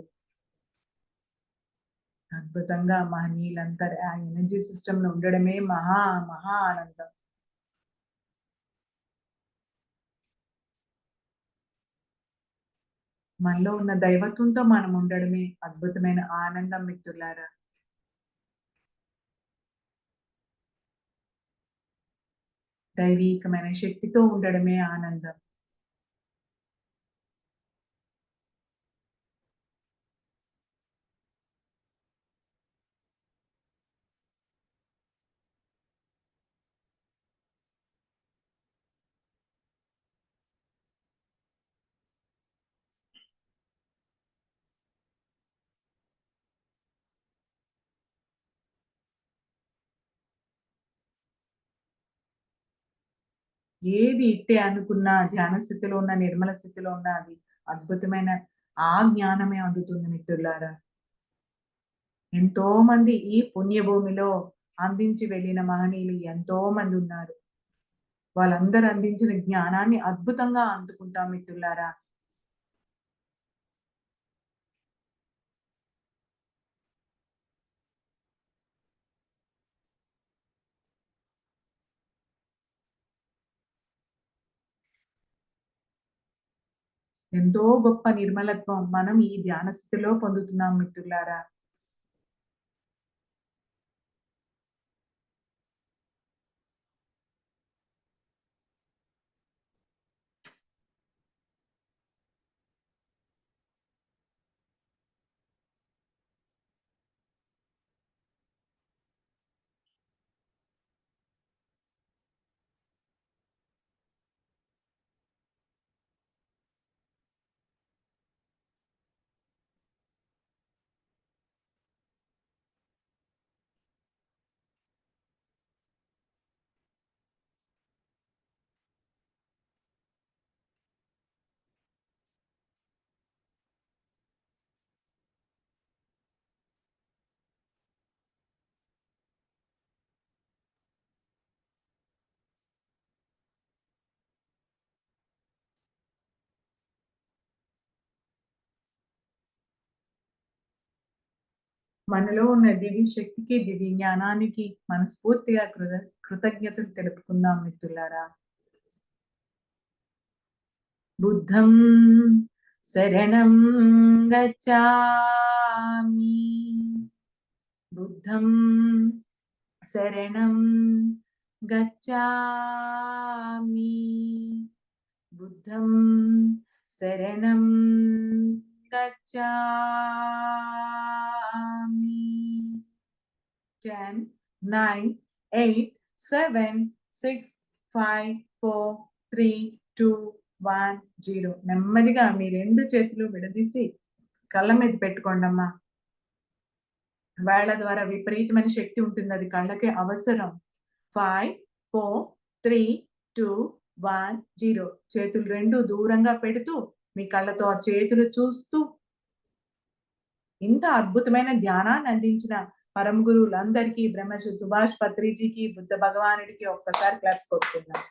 A: అద్భుతంగా మహనీయులంతా ఆ ఎనర్జీ సిస్టమ్‌లో ఉండడమే మహా, మహా ఆనందం. మనలో ఉన్న దైవత్వంతో మనం ఉండడమే అద్భుతమైన ఆనందం మిత్రులారా. దైవీకమైన శక్తితో ఉండడమే ఆనందం. ఏది ఇట్టే అనుకున్నా ధ్యాన స్థితిలో ఉన్న, నిర్మల స్థితిలో ఉన్న అది అద్భుతమైన ఆ జ్ఞానమే అందుతుంది మిత్రులారా. ఎంతో మంది ఈ పుణ్యభూమిలో అందించి వెళ్ళిన మహనీయులు ఎంతో మంది ఉన్నారు. వాళ్ళందరూ అందించిన జ్ఞానాన్ని అద్భుతంగా అందుకుంటాం మిత్రులారా. ఎంతో గొప్ప నిర్మలత్వం మనం ఈ ధ్యాన స్థితిలో పొందుతున్నాం మిత్రులారా. మనలో ఉన్న దివ్య శక్తికి, దివ్య జ్ఞానానికి మనస్ఫూర్తిగా కృతజ్ఞతలు తెలుపుకుందాం మిత్రులారా. బుద్ధం శరణం గచ్ఛామి. బుద్ధం శరణం గచ్ఛామి. బుద్ధం శరణం గచ్ఛామి. 10, 9, 8, 7, 6, 5, 4, 3, 2, 1, 0. నెమ్మదిగా మీ 2 చేతులు విడదీసి కళ్ళ మీద పెట్టుకోండమ్మా. వేళ్ళ ద్వారా విపరీతమైన శక్తి ఉంటుంది. అది కళ్ళకి అవసరం. 5, 4, 3, 2, 1, 0. చేతులు 2 దూరంగా పెడుతూ మీ కళ్ళతో ఆ చేతులు చూస్తూ ఇంత అద్భుతమైన ధ్యానాన్ని అందించిన పరమ గురువులందరికీ బ్రహ్మర్షి సుభాష్ పత్రిజీకి, బుద్ధ భగవానుడికి ఒక్కసారి క్లాప్స్ కొట్టుకుందాం.